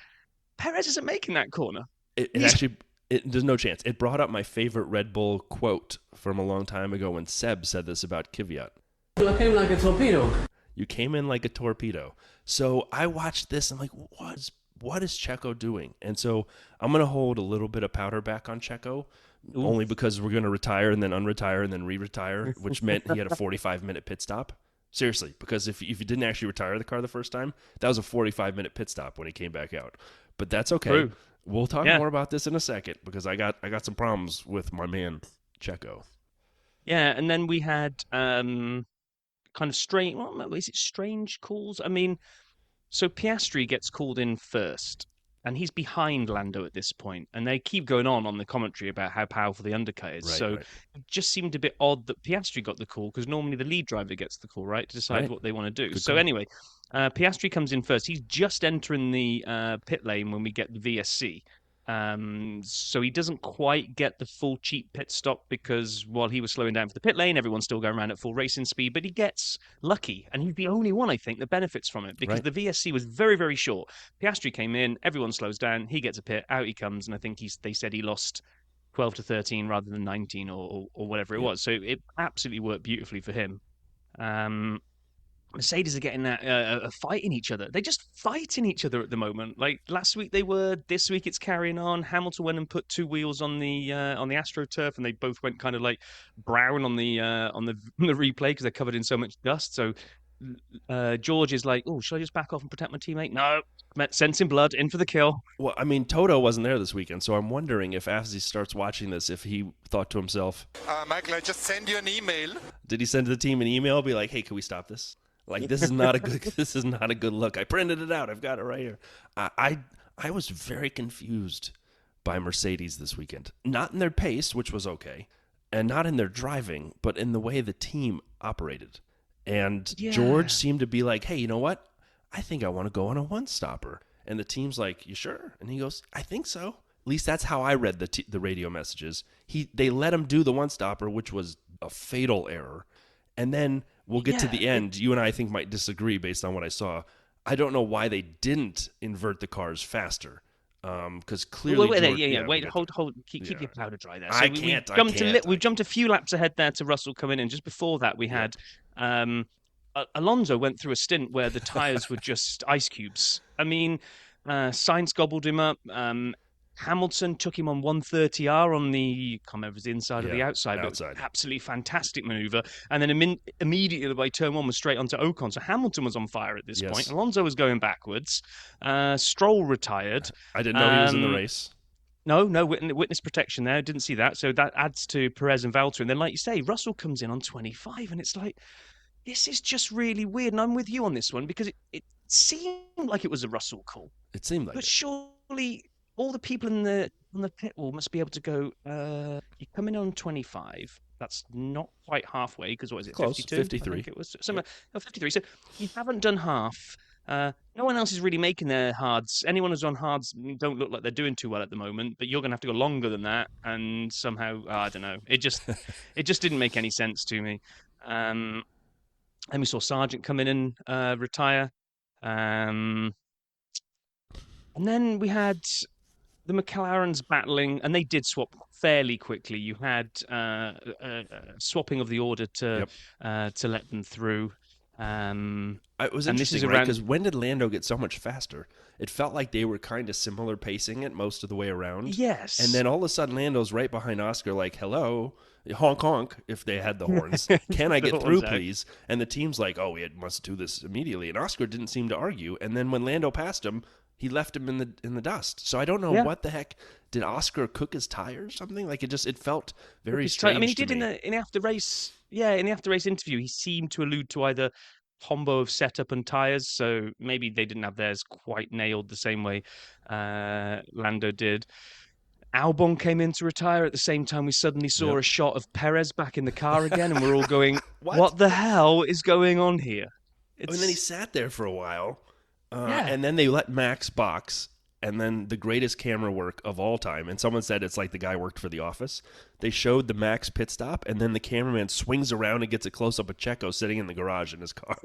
Perez isn't making that corner.
There's no chance. It brought up my favorite Red Bull quote from a long time ago when Seb said this about Kvyat.
I came like a torpedo.
You came in like a torpedo. So I watched this. I'm like, what is Checo doing? And so I'm going to hold a little bit of powder back on Checo, only because we're going to retire and then unretire and then re-retire, which meant he had a 45-minute pit stop. Seriously, because if you didn't actually retire the car the first time, that was a 45-minute pit stop when he came back out. But that's okay.
True.
We'll talk more about this in a second because I got some problems with my man Checo.
Yeah, and then we had kind of strange. Well, is it strange calls? I mean, so Piastri gets called in first, and he's behind Lando at this point, and they keep going on the commentary about how powerful the undercut is. It just seemed a bit odd that Piastri got the call, because normally the lead driver gets the call, right, to decide what they want to do. Good call. Anyway, Piastri comes in first. He's just entering the pit lane when we get the VSC. So he doesn't quite get the full cheap pit stop because while he was slowing down for the pit lane, everyone's still going around at full racing speed, but he gets lucky, and he's the only one, I think, that benefits from it because the VSC was very, very short. Piastri came in, everyone slows down, he gets a pit, out he comes, and I think they said he lost 12 to 13 rather than 19 or whatever it was. So it absolutely worked beautifully for him. Mercedes are getting that fighting each other. They just fighting each other at the moment. Like last week they were. This week it's carrying on. Hamilton went and put two wheels on the AstroTurf, and they both went kind of like brown on the replay because they're covered in so much dust. So George is like, "Oh, should I just back off and protect my teammate?" No, sensing blood, in for the kill.
Well, I mean, Toto wasn't there this weekend, so I'm wondering if as he starts watching this, if he thought to himself,
"Michael, I just send you an email."
Did he send to the team an email, be like, "Hey, can we stop this? Like, this is not a good look. I printed it out. I've got it right here." I was very confused by Mercedes this weekend. Not in their pace, which was okay, and not in their driving, but in the way the team operated. And George seemed to be like, "Hey, you know what? I think I want to go on a one-stopper." And the team's like, "You sure?" And he goes, "I think so." At least that's how I read the radio messages. They let him do the one-stopper, which was a fatal error. And then we'll get to the end. You and I think might disagree based on what I saw. I don't know why they didn't invert the cars faster. Because clearly...
Wait, hold. Keep your powder dry there. So
We've
jumped a few laps ahead there to Russell coming in. Just before that, we had... Alonso went through a stint where the tyres were just ice cubes. I mean, Sainz gobbled him up. Hamilton took him on 130R on the, I can't remember if it was the inside or the outside, but absolutely fantastic manoeuvre. And then immediately by turn one was straight onto Ocon. So Hamilton was on fire at this point. Alonso was going backwards. Stroll retired.
I didn't know he was in the race.
No witness protection there. Didn't see that. So that adds to Perez and Valtteri. And then, like you say, Russell comes in on 25, and it's like, this is just really weird. And I'm with you on this one because it seemed like it was a Russell call.
It seemed like
but surely all the people on the pit wall must be able to go, you come in on 25. That's not quite halfway, because what is it,
close,
52?
53.
I think it was. 53. So you haven't done half. No one else is really making their hards. Anyone who's on hards don't look like they're doing too well at the moment, but you're going to have to go longer than that. And somehow, I don't know. It just didn't make any sense to me. And we saw Sargeant come in and retire. And then we had the McLarens battling, and they did swap fairly quickly. You had swapping of the order to let them through.
It was interesting, right? Because when did Lando get so much faster? It felt like they were kind of similar pacing it most of the way around.
Yes.
And then all of a sudden, Lando's right behind Oscar, like, "Hello, honk honk," if they had the horns. "Can I get through, please?" And the team's like, "Oh, we must do this immediately." And Oscar didn't seem to argue. And then when Lando passed him, he left him in the dust. So I don't know what the heck. Did Oscar cook his tire or something? Like, it felt very strange.
I mean, he did in the after race. Yeah, in the after race interview, he seemed to allude to either combo of setup and tires, so maybe they didn't have theirs quite nailed the same way Lando did. Albon came in to retire at the same time we suddenly saw a shot of Perez back in the car again, and we're all going, what the hell is going on here?
And then he sat there for a while, and then they let Max box, and then the greatest camera work of all time, and someone said it's like the guy worked for The Office. They showed the Max pit stop, and then the cameraman swings around and gets a close-up of Checo sitting in the garage in his car.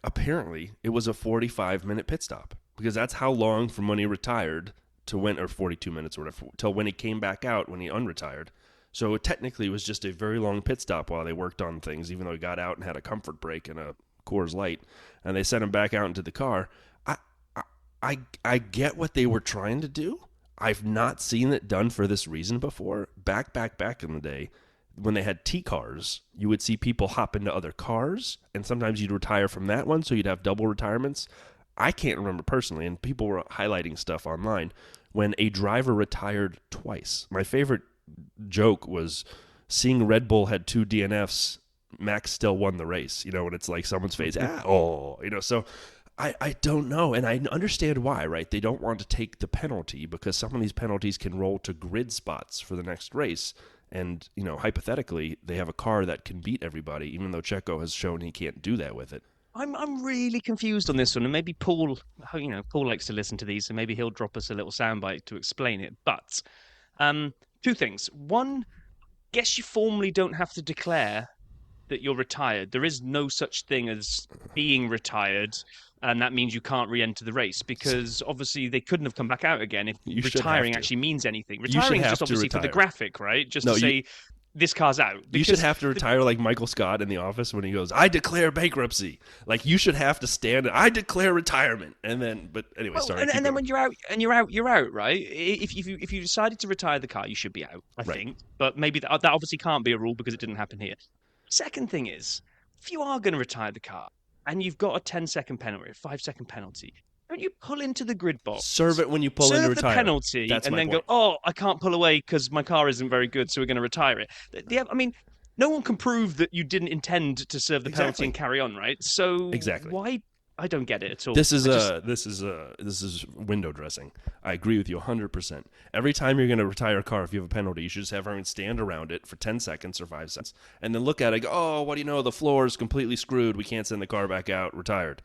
Apparently it was a 45-minute pit stop, because that's how long from when he retired to when, or 42 minutes or whatever, till when he came back out when he unretired. So it technically was just a very long pit stop while they worked on things, even though he got out and had a comfort break and a Coors Light, and they sent him back out into the car. I get what they were trying to do. I've not seen it done for this reason before. Back in the day, when they had T cars, you would see people hop into other cars, and sometimes you'd retire from that one, so you'd have double retirements. I can't remember personally, and people were highlighting stuff online, when a driver retired twice. My favorite joke was seeing Red Bull had 2 DNFs, Max still won the race, and it's like someone's face, so I don't know, and I understand why, right? They don't want to take the penalty because some of these penalties can roll to grid spots for the next race, and, hypothetically, they have a car that can beat everybody, even though Checo has shown he can't do that with it.
I'm really confused on this one, and maybe Paul likes to listen to these, so maybe he'll drop us a little soundbite to explain it, but 2 things. One, guess you formally don't have to declare that you're retired. There is no such thing as being retired, and that means you can't re-enter the race, because obviously they couldn't have come back out again if retiring actually means anything. Retiring is just obviously for the graphic, right? Just to say this car's out.
You should have to retire like Michael Scott in The Office when he goes, I declare bankruptcy. Like, you should have to stand, I declare retirement. And then, but anyway, sorry.
And then when you're out, right? If you decided to retire the car, you should be out, I think. But maybe that obviously can't be a rule because it didn't happen here. Second thing is, if you are going to retire the car and you've got a 10-second penalty, a 5-second penalty, don't you pull into the grid box?
Serve it when you pull in to retire.
Serve the penalty, and then go, I can't pull away because my car isn't very good, so we're going to retire it. No one can prove that you didn't intend to serve the penalty and carry on, right? So why? I don't get it at all.
This is window dressing. I agree with you 100%. Every time you're going to retire a car, if you have a penalty, you should just have everyone stand around it for 10 seconds or 5 seconds, and then look at it and go, what do you know? The floor is completely screwed. We can't send the car back out. Retired.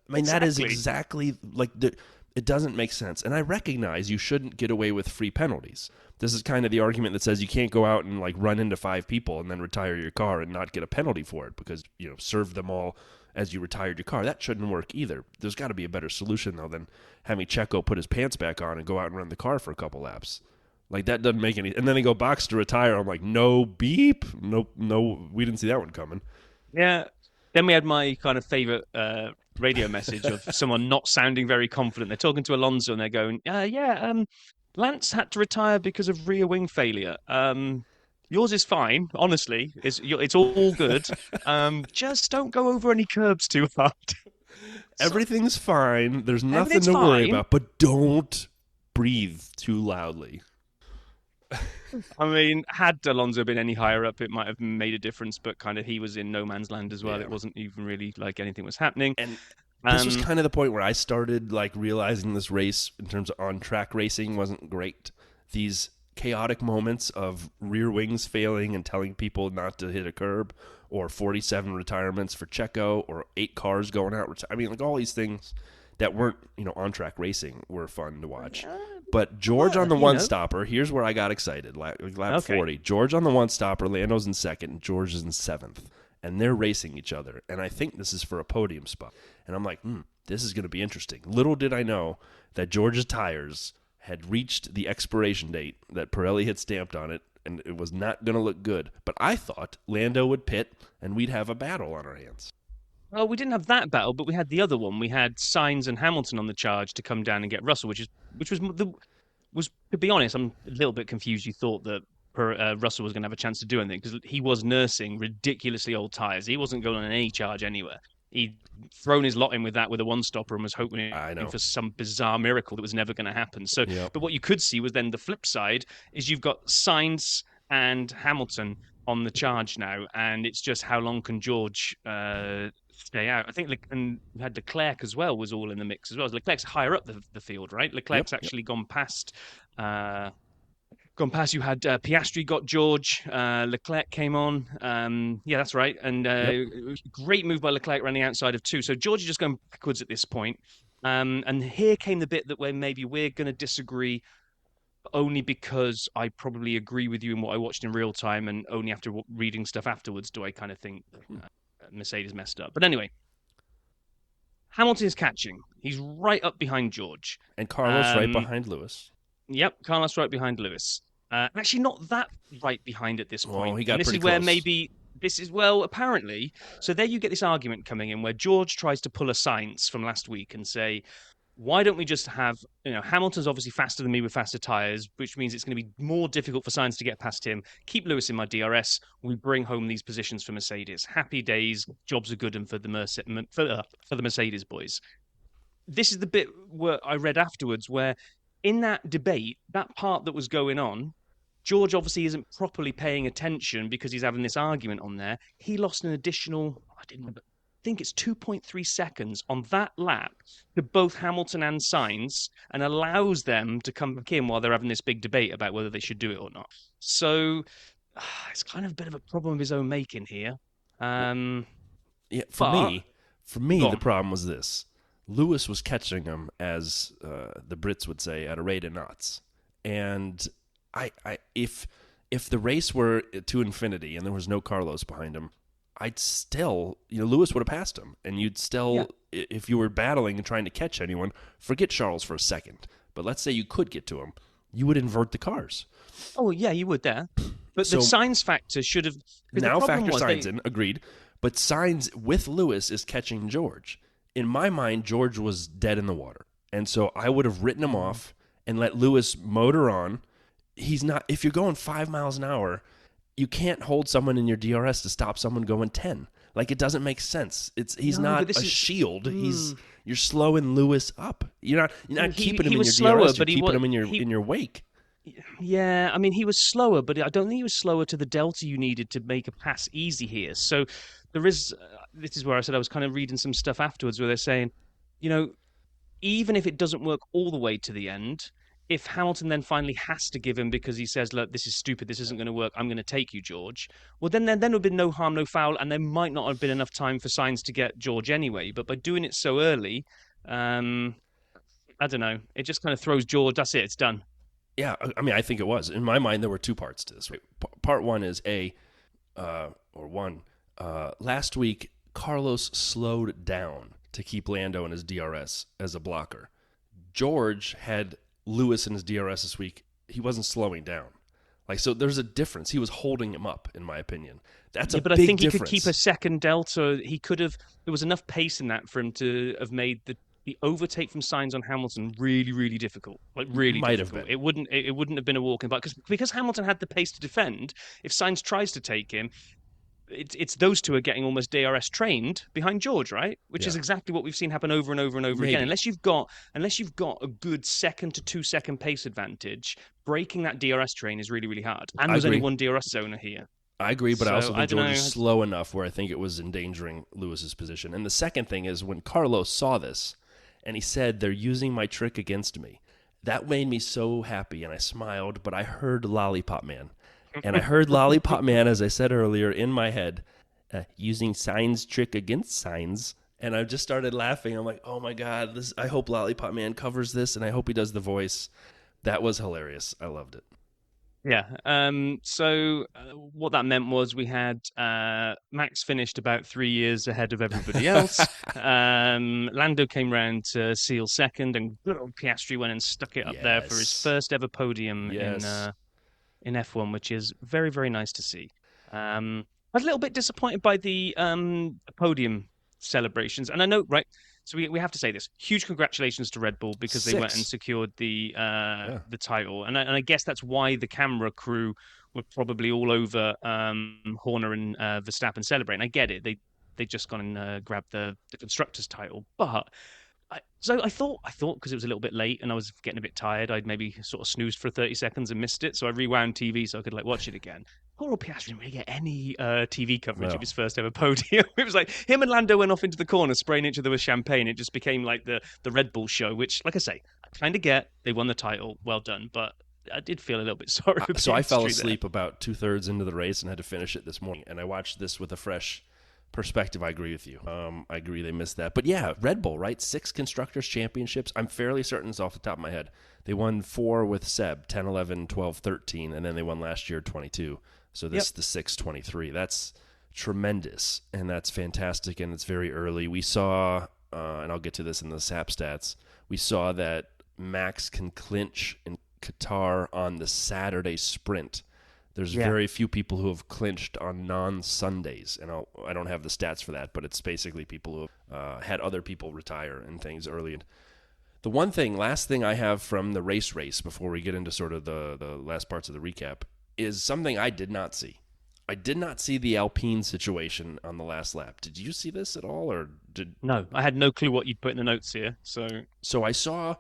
That is exactly it doesn't make sense. And I recognize you shouldn't get away with free penalties. This is kind of the argument that says you can't go out and run into 5 people and then retire your car and not get a penalty for it because serve them all as you retired your car. That shouldn't work either. There's got to be a better solution, though, than having Checo put his pants back on and go out and run the car for a couple laps. That doesn't make any... And then they go box to retire. I'm like, no beep. No, we didn't see that one coming.
Yeah. Then we had my kind of favorite radio message of someone not sounding very confident. They're talking to Alonso and they're going, Lance had to retire because of rear wing failure. Yours is fine, honestly. It's all good. Just don't go over any curbs too hard.
Everything's fine. There's nothing to worry about, but don't breathe too loudly.
Had Alonso been any higher up, it might have made a difference, but kind of he was in no man's land as well. Yeah. It wasn't even really like anything was happening.
And this was kind of the point where I started realizing this race in terms of on-track racing wasn't great. These chaotic moments of rear wings failing and telling people not to hit a curb, or 47 retirements for Checo, or 8 cars going out. All these things that weren't, on-track racing were fun to watch. But George on the one-stopper, here's where I got excited. Lap 40. George on the one-stopper, Lando's in second, and George is in 7th. And they're racing each other. And I think this is for a podium spot. And I'm like, this is going to be interesting. Little did I know that George's tires had reached the expiration date that Pirelli had stamped on it, and it was not going to look good. But I thought Lando would pit, and we'd have a battle on our hands.
Well, we didn't have that battle, but we had the other one. We had Sainz and Hamilton on the charge to come down and get Russell, which was to be honest, I'm a little bit confused. You thought that Russell was going to have a chance to do anything because he was nursing ridiculously old tires. He wasn't going on any charge anywhere. He'd thrown his lot in with a one-stopper and was hoping for some bizarre miracle that was never going to happen. But what you could see was then the flip side is you've got Sainz and Hamilton on the charge now, and it's just how long can George stay out. I think, and we had Leclerc as well was all in the mix as well. Leclerc's higher up the field, right? Leclerc's actually gone past. You had Piastri got George, Leclerc came on. Yeah, that's right. And great move by Leclerc around the outside of 2. So George is just going backwards at this point. And here came the bit that where maybe we're going to disagree, only because I probably agree with you in what I watched in real time, and only after reading stuff afterwards do I kind of think Mercedes messed up. But anyway, Hamilton is catching. He's right up behind George.
And Carlos right behind Lewis.
Yep, Carlos right behind Lewis. Actually, not that right behind at this point.
Well, he got
this
pretty
is where
close.
maybe this is apparently. So there you get this argument coming in where George tries to pull a Sainz from last week and say, why don't we just have, Hamilton's obviously faster than me with faster tyres, which means it's going to be more difficult for Sainz to get past him. Keep Lewis in my DRS. We bring home these positions for Mercedes. Happy days. Jobs are good and for the Mercedes boys. This is the bit where I read afterwards where in that debate, that part that was going on, George obviously isn't properly paying attention because he's having this argument on there. He lost an additional, I think it's 2.3 seconds on that lap to both Hamilton and Sainz, and allows them to come back in while they're having this big debate about whether they should do it or not. So it's kind of a bit of a problem of his own making here.
For me, the problem was this. Lewis was catching him, as the Brits would say, at a rate of knots. And if the race were to infinity and there was no Carlos behind him, I'd still, Lewis would have passed him. And you'd still, if you were battling and trying to catch anyone, forget Charles for a second. But let's say you could get to him, you would invert the cars.
Oh, yeah, you would there. But
So,
the Sainz factor should have...
Now factor Sainz in, agreed. But Sainz with Lewis is catching George. In my mind, George was dead in the water. And so I would have written him off and let Lewis motor on. He's not, if you're going 5 miles an hour, you can't hold someone in your DRS to stop someone going 10. Like, it doesn't make sense. He's not a shield. You're slowing Lewis up. You're not keeping him in your DRS. You're keeping him in your wake.
Yeah, I mean, he was slower, but I don't think he was slower to the delta you needed to make a pass easy here. So there is, this is where I said I was kind of reading some stuff afterwards where they're saying, even if it doesn't work all the way to the end, if Hamilton then finally has to give him because he says, look, this is stupid, this isn't going to work, I'm going to take you, George, well, then there would have been no harm, no foul, and there might not have been enough time for Sainz to get George anyway. But by doing it so early, I don't know, it just kind of throws George, that's it, it's done.
Yeah, I mean, I think it was. In my mind, there were two parts to this. Part one is last week, Carlos slowed down to keep Lando in his DRS as a blocker. George had Lewis in his DRS this week. He wasn't slowing down. So there's a difference. He was holding him up, in my opinion. That's a big difference. But I think
he could keep a second delta. He could have. There was enough pace in that for him to have made the overtake from Sainz on Hamilton really, really difficult. Really
might
difficult.
have been.
It wouldn't have been a walk in, but because Hamilton had the pace to defend. If Sainz tries to take him, it's those two are getting almost DRS trained behind George, right? Which is exactly what we've seen happen over and over and over again. Unless you've got a good 2 to 2 second pace advantage, breaking that DRS train is really, really hard. And there's only one DRS zoner here.
I agree, but I also think George is slow enough where I think it was endangering Lewis's position. And the second thing is when Carlos saw this and he said, they're using my trick against me, that made me so happy and I smiled, but I heard Lollipop Man. And I heard Lollipop Man, as I said earlier, in my head, using Sainz trick against Sainz. And I just started laughing. I'm like, oh my God, I hope Lollipop Man covers this and I hope he does the voice. That was hilarious. I loved it.
Yeah. So what that meant was we had Max finished about 3 years ahead of everybody else. Lando came round to seal second, and good old Piastri went and stuck it up there for his first ever podium in F1, which is very, very nice to see. I was a little bit disappointed by the podium celebrations, and I know, right? So we have to say this. Huge congratulations to Red Bull because they went and secured the title. And I guess that's why the camera crew were probably all over Horner and Verstappen celebrating. I get it. They just gone and grabbed the Constructors title. But I thought because it was a little bit late and I was getting a bit tired, I'd maybe sort of snoozed for 30 seconds and missed it. So I rewound TV so I could watch it again. Poor old Piastri didn't really get any TV coverage of his first ever podium. It was like him and Lando went off into the corner spraying each other with champagne. It just became like the Red Bull show, which, like I say, I kind of get. They won the title, well done, but I did feel a little bit sorry.
So I fell asleep about 2/3 into the race and had to finish it this morning. And I watched this with a fresh perspective. I agree with you. I agree they missed that. But yeah, Red Bull, right? 6 Constructors Championships. I'm fairly certain it's off the top of my head. They won 4 with Seb, 10, 11, 12, 13, and then they won last year 22. So this is the 6, 23. That's tremendous, and that's fantastic, and it's very early. We saw, and I'll get to this in the SAP stats, we saw that Max can clinch in Qatar on the Saturday sprint. There's very few people who have clinched on non-Sundays, and I don't have the stats for that, but it's basically people who have had other people retire and things early. The last thing I have from the race before we get into sort of the last parts of the recap is something I did not see. I did not see the Alpine situation on the last lap. Did you see this at all, or did?
No, I had no clue what you'd put in the notes here.
So I saw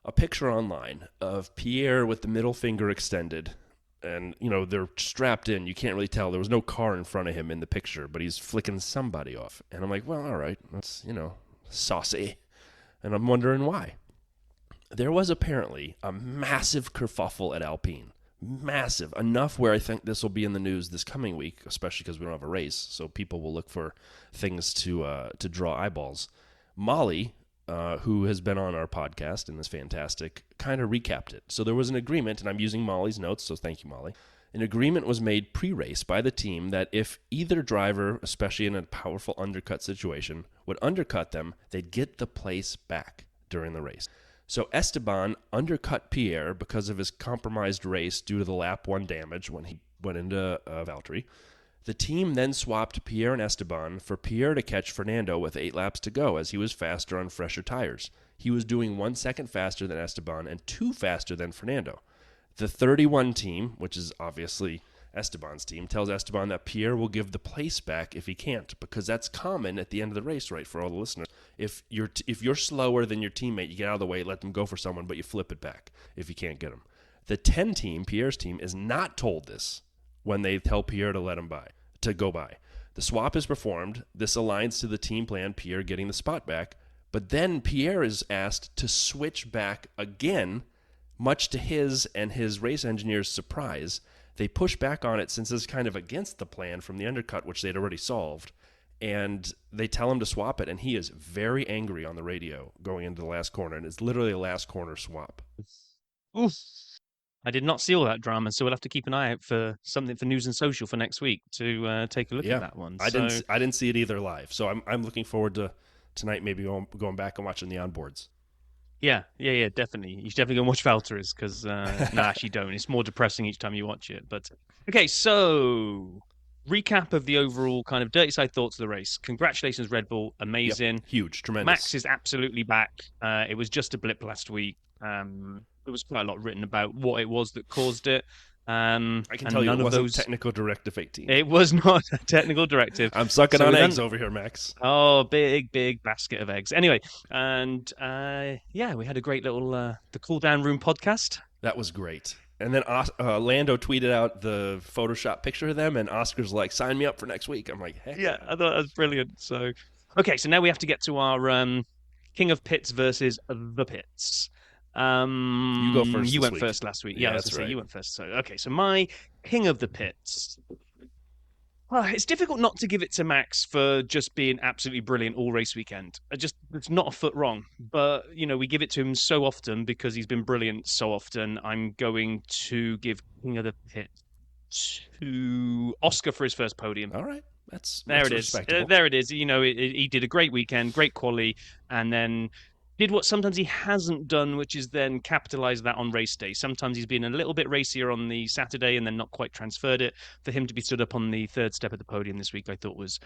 a picture online of Pierre with the middle finger extended. And, they're strapped in. You can't really tell. There was no car in front of him in the picture, but he's flicking somebody off. And I'm like, well, all right. That's, saucy. And I'm wondering why. There was apparently a massive kerfuffle at Alpine. Massive. Enough where I think this will be in the news this coming week, especially because we don't have a race. So people will look for things to draw eyeballs. Molly, who has been on our podcast and is fantastic, kind of recapped it. So there was an agreement, and I'm using Molly's notes, so thank you, Molly. An agreement was made pre-race by the team that if either driver, especially in a powerful undercut situation, would undercut them, they'd get the place back during the race. So Esteban undercut Pierre because of his compromised race due to the lap 1 damage when he went into Valtteri. The team then swapped Pierre and Esteban for Pierre to catch Fernando with 8 laps to go as he was faster on fresher tires. He was doing 1 second faster than Esteban and 2 faster than Fernando. The 31 team, which is obviously Esteban's team, tells Esteban that Pierre will give the place back if he can't, because that's common at the end of the race, right, for all the listeners. If you're slower than your teammate, you get out of the way, let them go for someone, but you flip it back if you can't get them. The 10 team, Pierre's team, is not told this when they tell Pierre to go by. The swap is performed. This aligns to the team plan, Pierre getting the spot back. But then Pierre is asked to switch back again, much to his and his race engineer's surprise. They push back on it since it's kind of against the plan from the undercut, which they'd already solved. And they tell him to swap it, and he is very angry on the radio going into the last corner. And it's literally a last corner swap.
Oof. I did not see all that drama, so we'll have to keep an eye out for something for news and social for next week to take a look at that one.
I didn't see it either live, so I'm looking forward to tonight maybe going back and watching the onboards.
Yeah, definitely. You should definitely go and watch Valtteri's because no, actually don't. It's more depressing each time you watch it. But okay, so recap of the overall kind of dirty side thoughts of the race. Congratulations, Red Bull, amazing,
huge, tremendous.
Max is absolutely back. It was just a blip last week. There was quite a lot written about what it was that caused it.
I can tell you it wasn't technical directive 18.
It was not a technical directive.
I'm sucking on eggs over here, Max.
Oh, big basket of eggs. Anyway, and we had a great little the cool down room podcast.
That was great. And then Lando tweeted out the Photoshop picture of them, and Oscar's like, "Sign me up for next week." I'm like, "Heck yeah!"
I thought that was brilliant. So, okay, so now we have to get to our King of Pits versus the Pits.
You go first.
You went
week.
First last week. Yeah,
that's right.
You went first. So okay, so my King of the Pits. Well, it's difficult not to give it to Max for just being absolutely brilliant all race weekend. It's not a foot wrong, but we give it to him so often because he's been brilliant so often. I'm going to give King of the Pits to Oscar for his first podium.
All right, that's
it is. There it is. He did a great weekend, great quali, and then did what sometimes he hasn't done, which is then capitalize that on race day. Sometimes he's been a little bit racier on the Saturday and then not quite transferred it. For him to be stood up on the third step of the podium this week, I thought was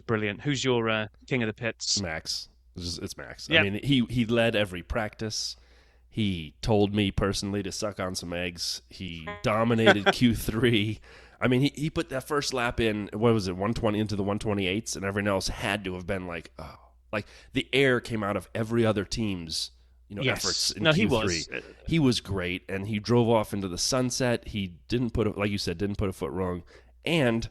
brilliant. Who's your King of the Pits?
Max. It's Max.
Yeah.
I mean, he led every practice. He told me personally to suck on some eggs. He dominated Q3. I mean, he put that first lap in, what was it, 120 into the 128s, and everyone else had to have been like, oh. Like the air came out of every other team's efforts in Q3.
He was.
He was great, and he drove off into the sunset. He didn't like you said, didn't put a foot wrong. And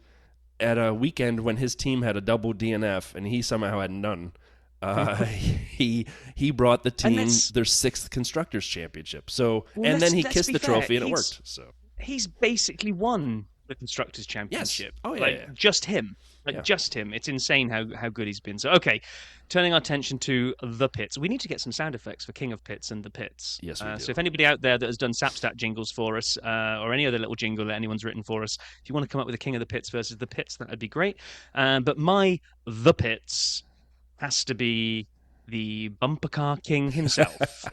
at a weekend when his team had a double DNF and he somehow had none, he brought the team their 6th Constructors' Championship. So, and then he kissed the trophy and it worked. So
he's basically won the Constructors' Championship.
Yes. Oh, yeah.
Just him. Just him. It's insane how good he's been. So, okay, turning our attention to the pits. We need to get some sound effects for King of Pits and the pits.
Yes, we do.
So if anybody out there that has done Sapstat jingles for us, or any other little jingle that anyone's written for us, if you want to come up with a King of the Pits versus the pits, that would be great. But the pits has to be the bumper car king himself.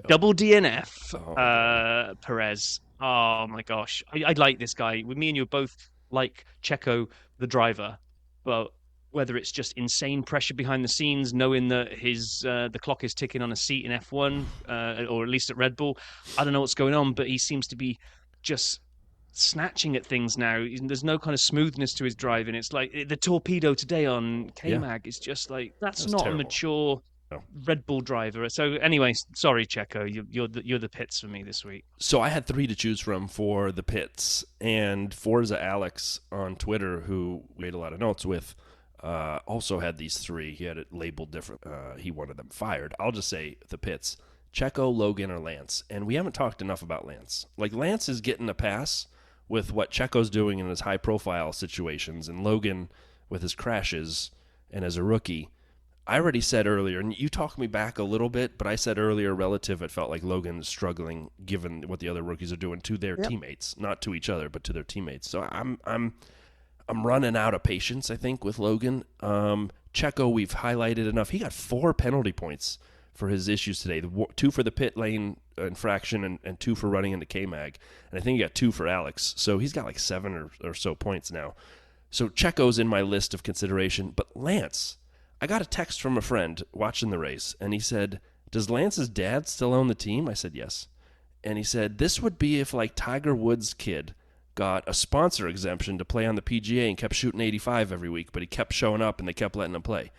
Double DNF, Perez. Oh, my gosh. I like this guy. Me and you both like Checo, the driver. But whether it's just insane pressure behind the scenes, knowing that the clock is ticking on a seat in F1, or at least at Red Bull, I don't know what's going on, but he seems to be just snatching at things now. There's no kind of smoothness to his driving. It's like the torpedo today on K-Mag is just like, that's not terrible. A mature Red Bull driver. So anyway, sorry, Checo, you're the pits for me this week.
So I had 3 to choose from for the pits, and Forza Alex on Twitter, who we made a lot of notes with, also had these 3. He had it labeled different. He wanted them fired. I'll just say the pits: Checo, Logan, or Lance. And we haven't talked enough about Lance. Like, Lance is getting a pass with what Checo's doing in his high-profile situations, and Logan with his crashes and as a rookie. I already said earlier, and you talked me back a little bit, but I said earlier relative, it felt like Logan is struggling given what the other rookies are doing to their teammates, not to each other, but to their teammates. So I'm running out of patience, I think, with Logan. Checo, we've highlighted enough. He got 4 penalty points for his issues today. 2 for the pit lane infraction and 2 for running into K-Mag. And I think he got 2 for Alex. So he's got like 7 or so points now. So Checo's in my list of consideration. But Lance, I got a text from a friend watching the race, and he said, does Lance's dad still own the team? I said, yes. And he said, this would be if like Tiger Woods' kid got a sponsor exemption to play on the PGA and kept shooting 85 every week, but he kept showing up and they kept letting him play.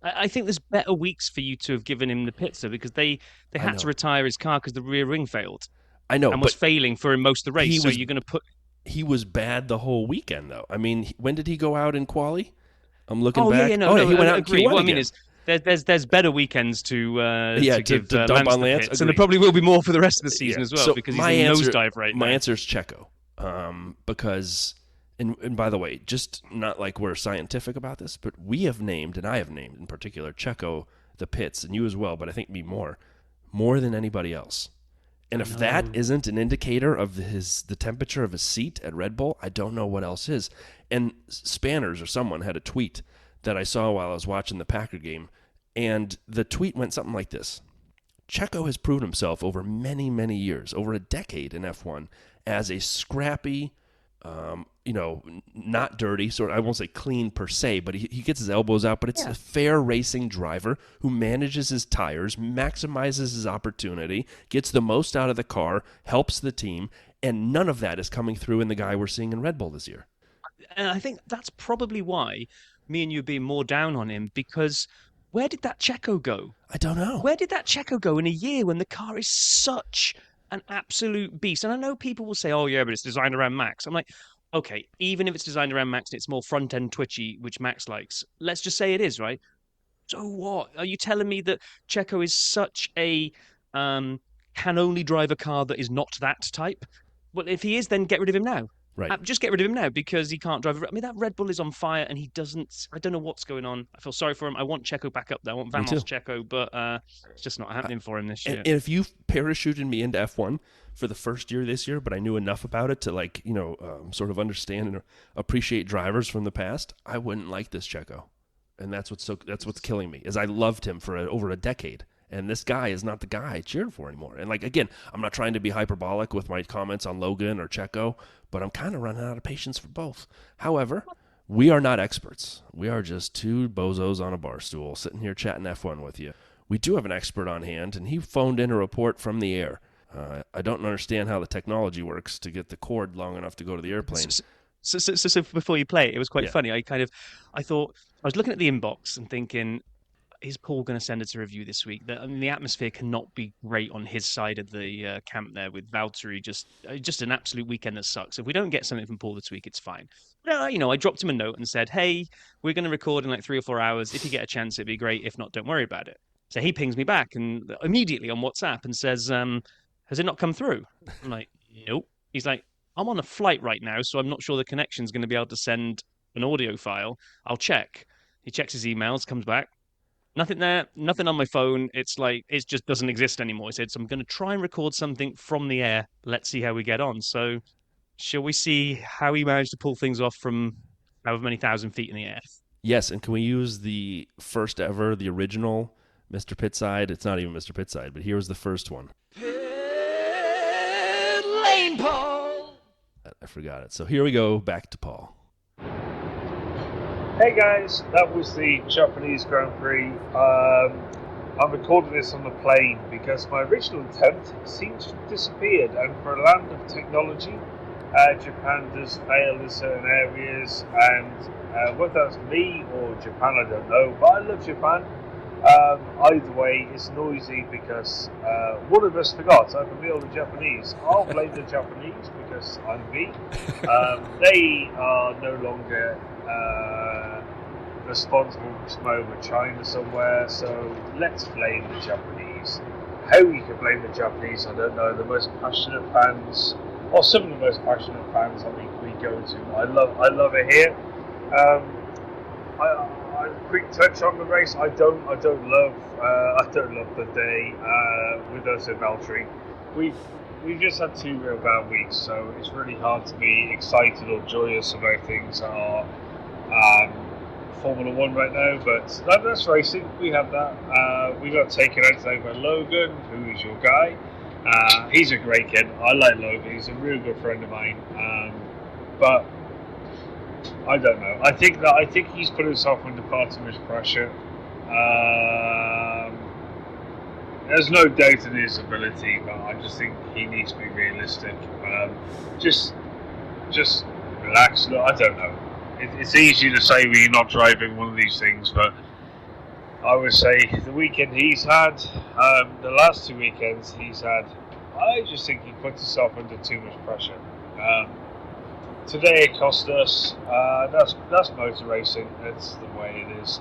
I think there's better weeks for you to have given him the pits, though, because they had to retire his car because the rear ring failed.
I know,
and was failing for him most of the race. So you're going to put.
He was bad the whole weekend, though. I mean, when did he go out in quali? I'm looking back.
Yeah,
he went out in Q1
What
again.
I mean is, there's better weekends to give
to dump
Lance
on
the
Lance.
pits, and there probably will be more for the rest of the season as well,
so
because he's in nosedive right now.
My answer is Checo, because. And by the way, just not like we're scientific about this, but we have named, and I have named in particular, Checo the pits, and you as well, but I think me more than anybody else. And if that isn't an indicator of the temperature of his seat at Red Bull, I don't know what else is. And Spanners or someone had a tweet that I saw while I was watching the Packer game, and the tweet went something like this. Checo has proven himself over many, many years, over a decade in F1, as a scrappy, not dirty, I won't say clean per se, but he gets his elbows out, but it's a fair racing driver who manages his tires, maximizes his opportunity, gets the most out of the car, helps the team, and none of that is coming through in the guy we're seeing in Red Bull this year.
And I think that's probably why me and you are being more down on him, because where did that Checo go?
I don't know.
Where did that Checo go in a year when the car is such an absolute beast? And I know people will say, oh, yeah, but it's designed around Max. I'm like, okay, even if it's designed around Max and it's more front-end twitchy, which Max likes, let's just say it is, right? So what? Are you telling me that Checo is such a can only drive a car that is not that type? Well, if he is, then get rid of him now.
Right.
Just get rid of him now because he can't drive. I mean, that Red Bull is on fire and he doesn't. I don't know what's going on. I feel sorry for him. I want Checo back up there. I want Vamos Checo, but it's just not happening for him this year.
And if you parachuted me into F1 for the first year this year, but I knew enough about it to sort of understand and appreciate drivers from the past, I wouldn't like this Checo. And that's what's killing me, is I loved him for over a decade. And this guy is not the guy I cheered for anymore. And again, I'm not trying to be hyperbolic with my comments on Logan or Checo, but I'm kind of running out of patience for both. However, we are not experts. We are just 2 bozos on a bar stool sitting here chatting F1 with you. We do have an expert on hand, and he phoned in a report from the air. I don't understand how the technology works to get the cord long enough to go to the airplane.
So before you play it was quite funny. I thought, I was looking at the inbox and thinking, is Paul going to send us a review this week? The atmosphere cannot be great on his side of the camp there with Valtteri. Just an absolute weekend that sucks. If we don't get something from Paul this week, it's fine. But, I dropped him a note and said, hey, we're going to record in like 3 or 4 hours. If you get a chance, it'd be great. If not, don't worry about it. So he pings me back and immediately on WhatsApp and says, has it not come through? I'm like, nope. He's like, I'm on a flight right now, so I'm not sure the connection's going to be able to send an audio file. I'll check. He checks his emails, comes back. Nothing there, nothing on my phone. It's like, it just doesn't exist anymore. He said, so I'm going to try and record something from the air. Let's see how we get on. So shall we see how he managed to pull things off from however many thousand feet in the air?
Yes, and can we use the first ever, the original Mr. Pitside? It's not even Mr. Pitside, but here was the first one.
Pitlane Paul.
I forgot it. So here we go, back to Paul.
Hey guys, that was the Japanese Grand Prix. I'm recording this on the plane because my original intent seems to have disappeared, and for a land of technology, Japan does fail in certain areas, and whether that's me or Japan, I don't know, but I love Japan. Either way, it's noisy because one of us forgot to open the Japanese. I'll blame the Japanese because I'm me. They are no longer responsible for smoke with China somewhere, so let's blame the Japanese. How you can blame the Japanese, I don't know. The most passionate fans, or some of the most passionate fans, I think we go to. I love it here. I quick touch on the race. I don't love the day with us in Valtteri. We've just had 2 real bad weeks, so it's really hard to be excited or joyous about things that are Formula 1 right now, but that's racing. We have that. We got taken out today by Logan, who is your guy. He's a great kid. I like Logan. He's a real good friend of mine. But I don't know. I think he's put himself under far too much pressure. There's no doubt in his ability, but I just think he needs to be realistic. Just relax. Look, I don't know. It's easy to say when you're not driving one of these things, but I would say the weekend he's had, the last 2 weekends he's had, I just think he puts himself under too much pressure. Today it cost us. That's motor racing. That's the way it is.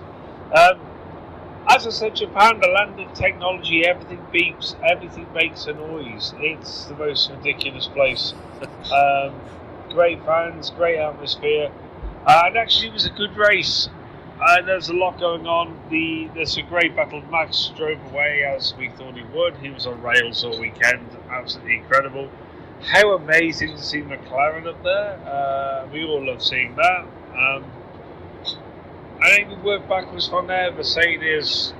As I said, Japan, the land of technology, everything beeps, everything makes a noise. It's the most ridiculous place. Great fans, great atmosphere. And actually, it was a good race. There's a lot going on. There's a great battle. Max drove away as we thought he would. He was on rails all weekend. Absolutely incredible. How amazing to see McLaren up there. We all love seeing that. And then we work backwards from there. Mercedes,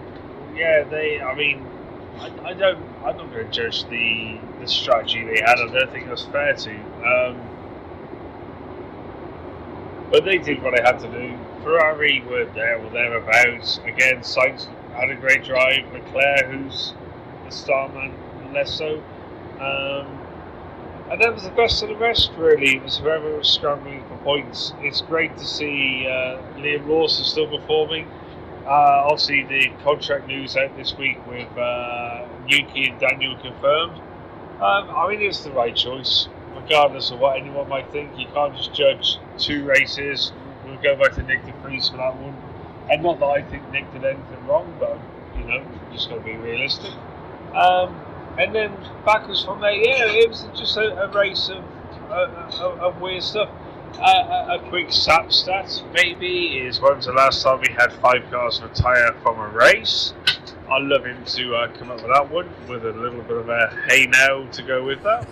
I'm not going to judge the strategy they had. I don't think it was fair to. But they did what they had to do. Ferrari were there or thereabouts. Again, Sainz had a great drive. Leclerc, who's the star man, less so. And that was the best of the rest, really. It was whoever was scrambling for points. It's great to see Liam Lawson is still performing. Obviously, the contract news out this week with Yuki and Daniel confirmed. It's the right choice. Regardless of what anyone might think, you can't just judge 2 races. We'll go back to Nick de Vries for that one. And not that I think Nick did anything wrong, but, just got to be realistic. And then backwards from there, it was just a race of weird stuff. A quick stat maybe is when was the last time we had 5 cars retire from a race? I'd love him to come up with that one with a little bit of a hey now to go with that.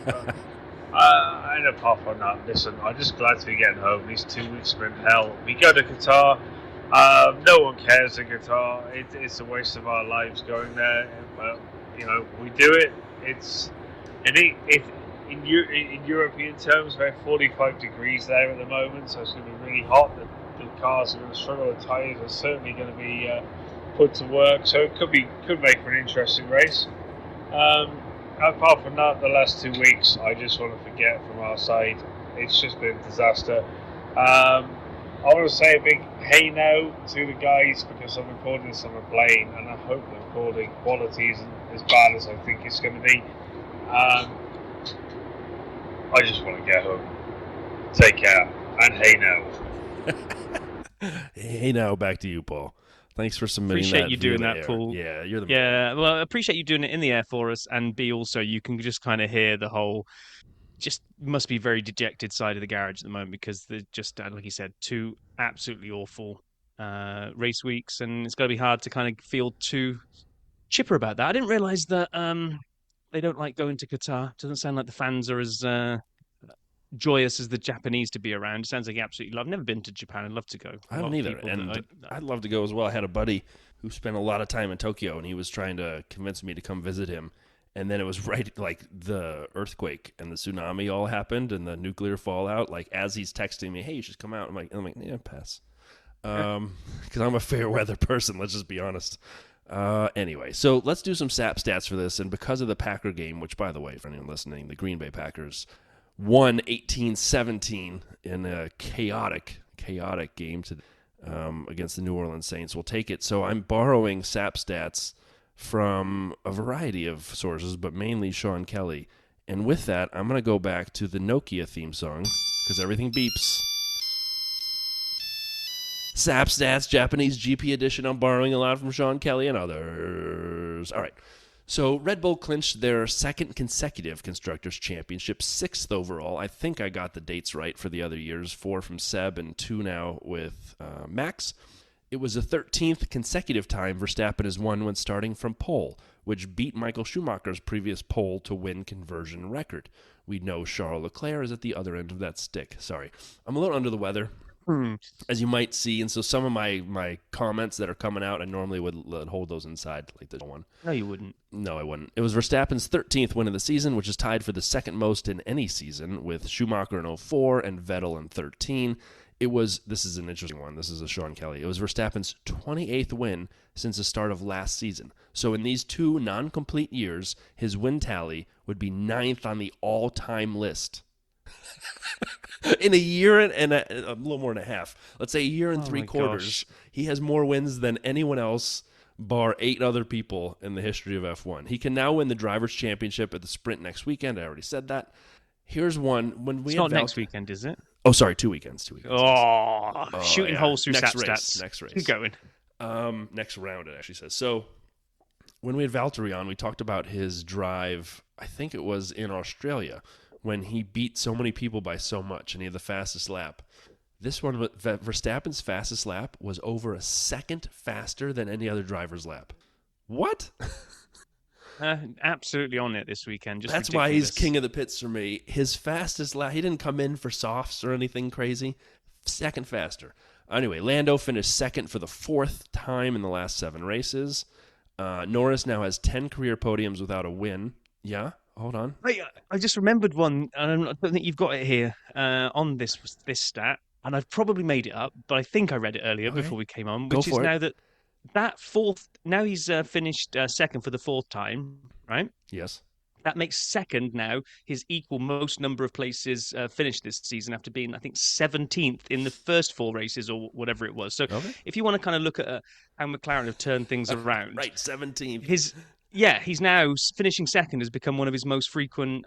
And apart from that, listen, I'm just glad to be getting home. These 2 weeks have been hell. We go to Qatar. No one cares in Qatar. It's a waste of our lives going there. But, we do it. In European terms, about 45 degrees there at the moment, so it's going to be really hot. The cars are going to struggle. The tyres are certainly going to be put to work, so it could make for an interesting race. Apart from that, the last 2 weeks, I just want to forget from our side. It's just been a disaster. I want to say a big hey now to the guys because I'm recording this on a plane and I hope the recording quality isn't as bad as I think it's going to be. I just want to get home. Take care and hey now.
Hey, now back to you, Paul. Thanks for submitting
Appreciate
that.
you doing that, Paul.
Yeah, you're the man.
Yeah, well, I appreciate you doing it in the air for us, and B, also, you can just kind of hear the whole, just must be very dejected side of the garage at the moment because they're just, like you said, two absolutely awful race weeks, and it's going to be hard to kind of feel too chipper about that. I didn't realise that they don't like going to Qatar. It doesn't sound like the fans are as joyous as the Japanese to be around. It sounds like you absolutely love. I've never been to Japan. I'd love to go.
I haven't either, and I'd love to go as well. I had a buddy who spent a lot of time in Tokyo, and he was trying to convince me to come visit him. And then it was right, like, the earthquake and the tsunami all happened and the nuclear fallout. Like, as he's texting me, hey, you should come out. I'm like, yeah, pass. Because I'm a fair weather person, let's just be honest. Anyway, so let's do some SAP stats for this. And because of the Packer game, which, by the way, for anyone listening, the Green Bay Packers won 18-17 in a chaotic game against the New Orleans Saints. We'll take it. So I'm borrowing SAP stats from a variety of sources, but mainly Sean Kelly. And with that, I'm going to go back to the Nokia theme song, because everything beeps. SAP Stats, Japanese GP edition. I'm borrowing a lot from Sean Kelly and others. All right. So Red Bull clinched their second consecutive Constructors' Championship, 6th overall. I think I got the dates right for the other years, 4 from Seb and 2 now with Max. It was the 13th consecutive time Verstappen has won when starting from pole, which beat Michael Schumacher's previous pole to win conversion record. We know Charles Leclerc is at the other end of that stick. Sorry. I'm a little under the weather, as you might see, and so some of my comments that are coming out, I normally would hold those inside, like this one.
No, you wouldn't.
No, I wouldn't. It was Verstappen's 13th win of the season, which is tied for the second most in any season, with Schumacher in 04 and Vettel in 13. This is an interesting one. This is a Sean Kelly. It was Verstappen's 28th win since the start of last season. So in these 2 non-complete years, his win tally would be 9th on the all-time list. In a year and a little more than a half, let's say a year and 3 quarters, he has more wins than anyone else, bar 8 other people in the history of F1. He can now win the Drivers' Championship at the Sprint next weekend. I already said that. Here's one.
It's not next weekend, is it?
Oh, sorry, 2 weekends.
Shooting holes through
next
SAP
race,
stats.
Next race.
Keep going.
Next round, it actually says. So when we had Valtteri on, we talked about his drive, I think it was in Australia, when he beat so many people by so much, and he had the fastest lap. This one, Verstappen's fastest lap was over a second faster than any other driver's lap. What?
Absolutely on it this weekend. Just
That's
ridiculous.
why he's king of the pits for me. His fastest lap, he didn't come in for softs or anything crazy. Second faster. Anyway, Lando finished second for the 4th time in the last 7 races. Norris now has 10 career podiums without a win. Yeah? Hold on.
I just remembered one, and I don't think you've got it here on this stat, and I've probably made it up, but I think I read it earlier before we came on, which is now that fourth. Now he's finished second for the 4th time, right?
Yes.
That makes second now his equal most number of places finished this season after being, I think, 17th in the first 4 races or whatever it was. So if you want to kind of look at how McLaren have turned things around.
Right, 17th.
He's now finishing second has become one of his most frequent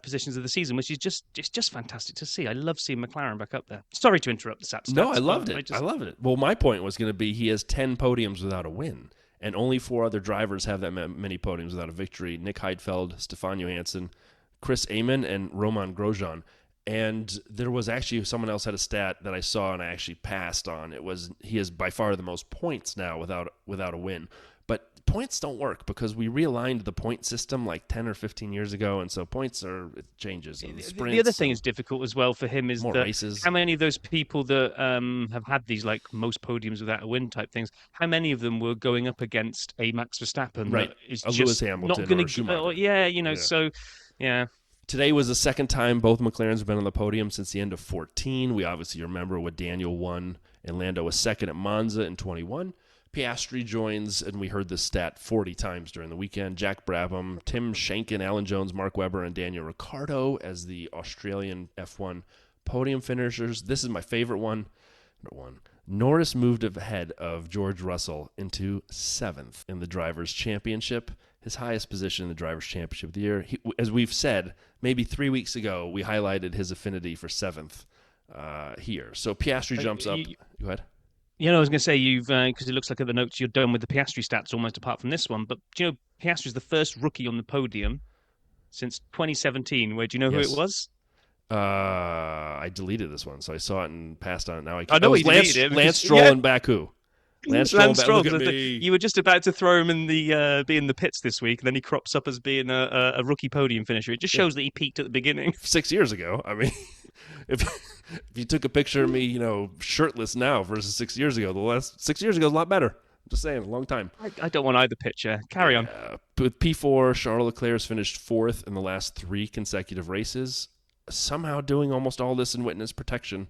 positions of the season, which is just fantastic to see. I love seeing McLaren back up there. Sorry to interrupt the SAP stats.
No, I loved it. I loved it. Well, my point was going to be he has 10 podiums without a win, and only 4 other drivers have that many podiums without a victory. Nick Heidfeld, Stefan Johansson, Chris Amon, and Roman Grosjean. And there was actually someone else had a stat that I saw and I actually passed on. He has by far the most points now without a win. But points don't work because we realigned the point system like 10 or 15 years ago, and so it changes. And
the other thing is difficult as well for him is
more races.
How many of those people that have had these like most podiums without a win type things, how many of them were going up against a Max Verstappen?
Right,
is
a Lewis Hamilton
not going
or Schumacher.
So, yeah.
Today was the second time both McLarens have been on the podium since the end of 14. We obviously remember what Daniel won, and Lando was second at Monza in 21. Piastri joins, and we heard this stat 40 times during the weekend. Jack Brabham, Tim Schenken, Alan Jones, Mark Webber, and Daniel Ricciardo as the Australian F1 podium finishers. This is my favorite one. 1. Norris moved ahead of George Russell into 7th in the Drivers' Championship, his highest position in the Drivers' Championship of the year. As we've said, maybe 3 weeks ago, we highlighted his affinity for 7th here. So Piastri jumps up. Go ahead.
I was going to say because it looks like at the notes you're done with the Piastri stats almost apart from this one. But Piastri's the first rookie on the podium since 2017. Do you know who it was?
I deleted this one, so I saw it and passed on it. Now
I know he deleted it.
Lance Stroll in Baku. Lance Stroll.
Look at me. You were just about to throw him in the pits this week, and then he crops up as being a rookie podium finisher. It just shows that he peaked at the beginning.
6 years ago. I mean, if you took a picture of me, shirtless now versus 6 years ago, the last 6 years ago is a lot better. I'm just saying, a long time.
I don't want either picture. Carry on.
With P4, Charles Leclerc's finished 4th in the last 3 consecutive races, somehow doing almost all this in witness protection.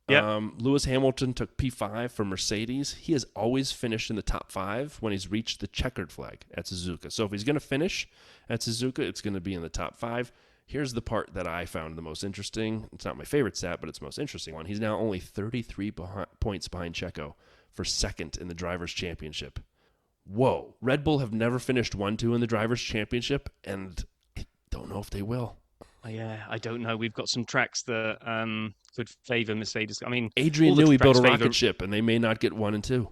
Yeah.
Lewis Hamilton took P5 for Mercedes. He has always finished in the top 5 when he's reached the checkered flag at Suzuka. So if he's going to finish at Suzuka, it's going to be in the top 5. Here's the part that I found the most interesting. It's not my favorite stat, but it's the most interesting one. He's now only 33 points behind Checo for 2nd in the Drivers' Championship. Whoa. Red Bull have never finished 1-2 in the Drivers' Championship, and I don't know if they will.
Yeah, I don't know. We've got some tracks that could favour Mercedes. I mean,
Adrian Newey built a rocket ship, and they may not get 1 and 2.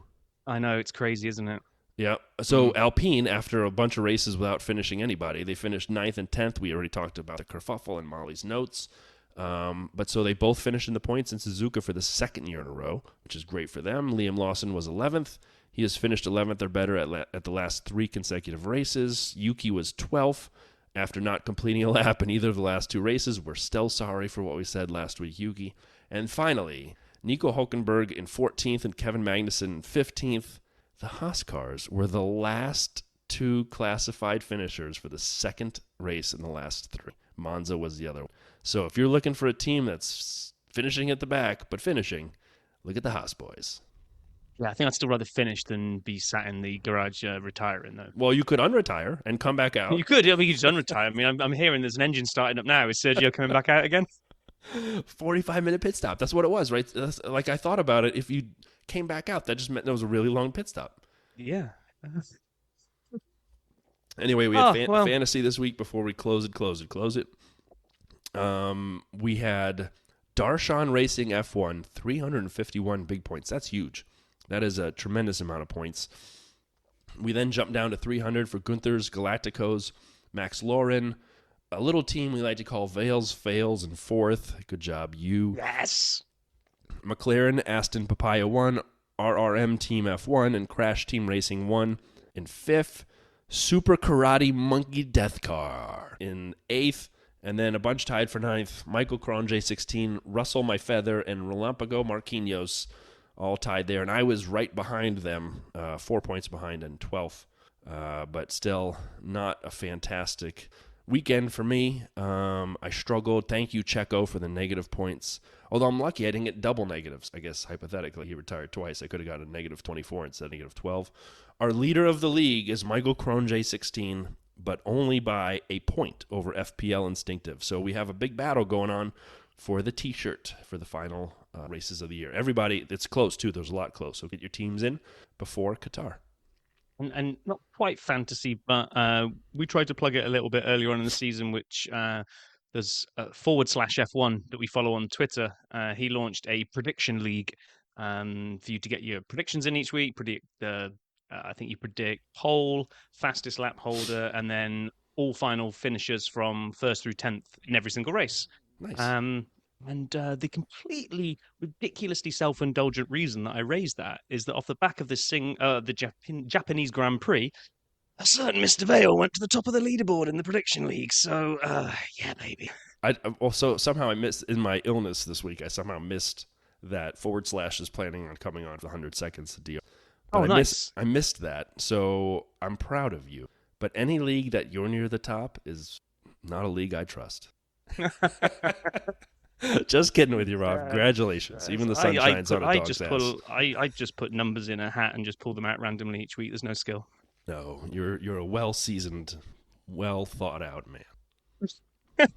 I know, it's crazy, isn't it?
Yeah. So Alpine, after a bunch of races without finishing anybody, they finished 9th and 10th. We already talked about the kerfuffle in Molly's notes. But so they both finished in the points in Suzuka for the 2nd year in a row, which is great for them. Liam Lawson was 11th. He has finished 11th or better at the last 3 consecutive races. Yuki was 12th. After not completing a lap in either of the last 2 races. We're still sorry for what we said last week, Yuki. And finally, Nico Hülkenberg in 14th and Kevin Magnussen in 15th. The Haas cars were the last 2 classified finishers for the 2nd race in the last 3. Monza was the other one. So if you're looking for a team that's finishing at the back, but finishing, look at the Haas boys.
Yeah, I think I'd still rather finish than be sat in the garage retiring, though.
Well, you could unretire and come back out.
You could. I mean, you just unretire. I mean, I'm hearing there's an engine starting up now. Is Sergio coming back out again?
45-minute pit stop. That's what it was, right? Like, I thought about it. If you came back out, that just meant there was a really long pit stop.
Yeah.
Anyway, we had fantasy this week before we close it. We had Darshan Racing F1, 351 big points. That's huge. That is a tremendous amount of points. We then jumped down to 300 for Gunther's Galacticos, Max Lauren, a little team we like to call Vales Fails in 4th. Good job, you.
Yes.
McLaren, Aston Papaya 1, RRM Team F1, and Crash Team Racing 1 in 5th. Super Karate Monkey Death Car in 8th. And then a bunch tied for 9th. Michael Cron J16, Russell My Feather, and Relampago Marquinhos all tied there, and I was right behind them, 4 points behind in 12th, but still not a fantastic weekend for me. I struggled. Thank you, Checo, for the negative points, although I'm lucky I didn't get double negatives. I guess, hypothetically, he retired twice. I could have got a negative 24 instead of negative 12. Our leader of the league is Michael Cron J16, but only by a point over FPL Instinctive, so we have a big battle going on for the T-shirt for the final races of the year. Everybody, it's close too. There's a lot close. So get your teams in before Qatar.
And not quite fantasy, but we tried to plug it a little bit earlier on in the season, which there's /F1 that we follow on Twitter. He launched a prediction league for you to get your predictions in each week. I think you predict pole, fastest lap holder, and then all final finishers from 1st through 10th in every single race.
Nice.
And the completely ridiculously self-indulgent reason that I raised that is that off the back of this Japanese Grand Prix, a certain Mr. Vale went to the top of the leaderboard in the prediction league. So, yeah, baby.
I also somehow I missed in my illness this week. I somehow missed that / is planning on coming on for the 100 seconds deal. But
nice.
I missed that, so I'm proud of you. But any league that you're near the top is not a league I trust. Just kidding with you, Rob. Congratulations. Even the sun shines on a dog's ass.
I just put numbers in a hat and just pull them out randomly each week. There's no skill.
No, you're a well-seasoned, well-thought-out man.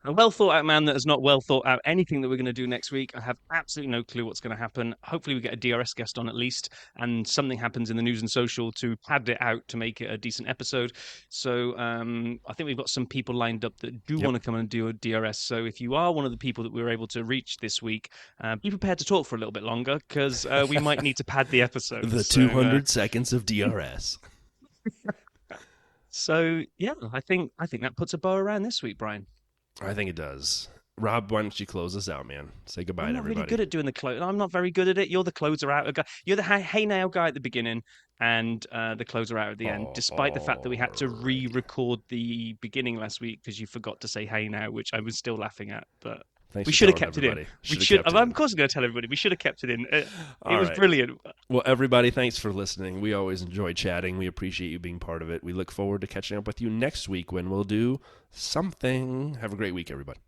A well thought out man that has not well thought out anything that we're going to do next week. I have absolutely no clue what's going to happen. Hopefully we get a DRS guest on at least, and something happens in the news and social to pad it out to make it a decent episode. So I think we've got some people lined up that do want to come and do a DRS. So if you are one of the people that we were able to reach this week, be prepared to talk for a little bit longer, because we might need to pad the episode.
The 200 seconds of DRS.
So yeah, I think that puts a bow around this week, Brian.
I think it does. Rob, why don't you close us out, man? Say goodbye to everybody.
I'm not really good at doing the close. I'm not very good at it. You're the closer out guy. You're the hey now guy at the beginning, and the closer out at the end. Despite the fact that we had to re-record the beginning last week because you forgot to say hey now, which I was still laughing at. But
Thanks
we
for
should have
telling
kept it in.
everybody.
We should. Of course, I'm going to tell everybody. We should have kept it in. It was
right.
brilliant.
Well, everybody, thanks for listening. We always enjoy chatting. We appreciate you being part of it. We look forward to catching up with you next week when we'll do something. Have a great week, everybody.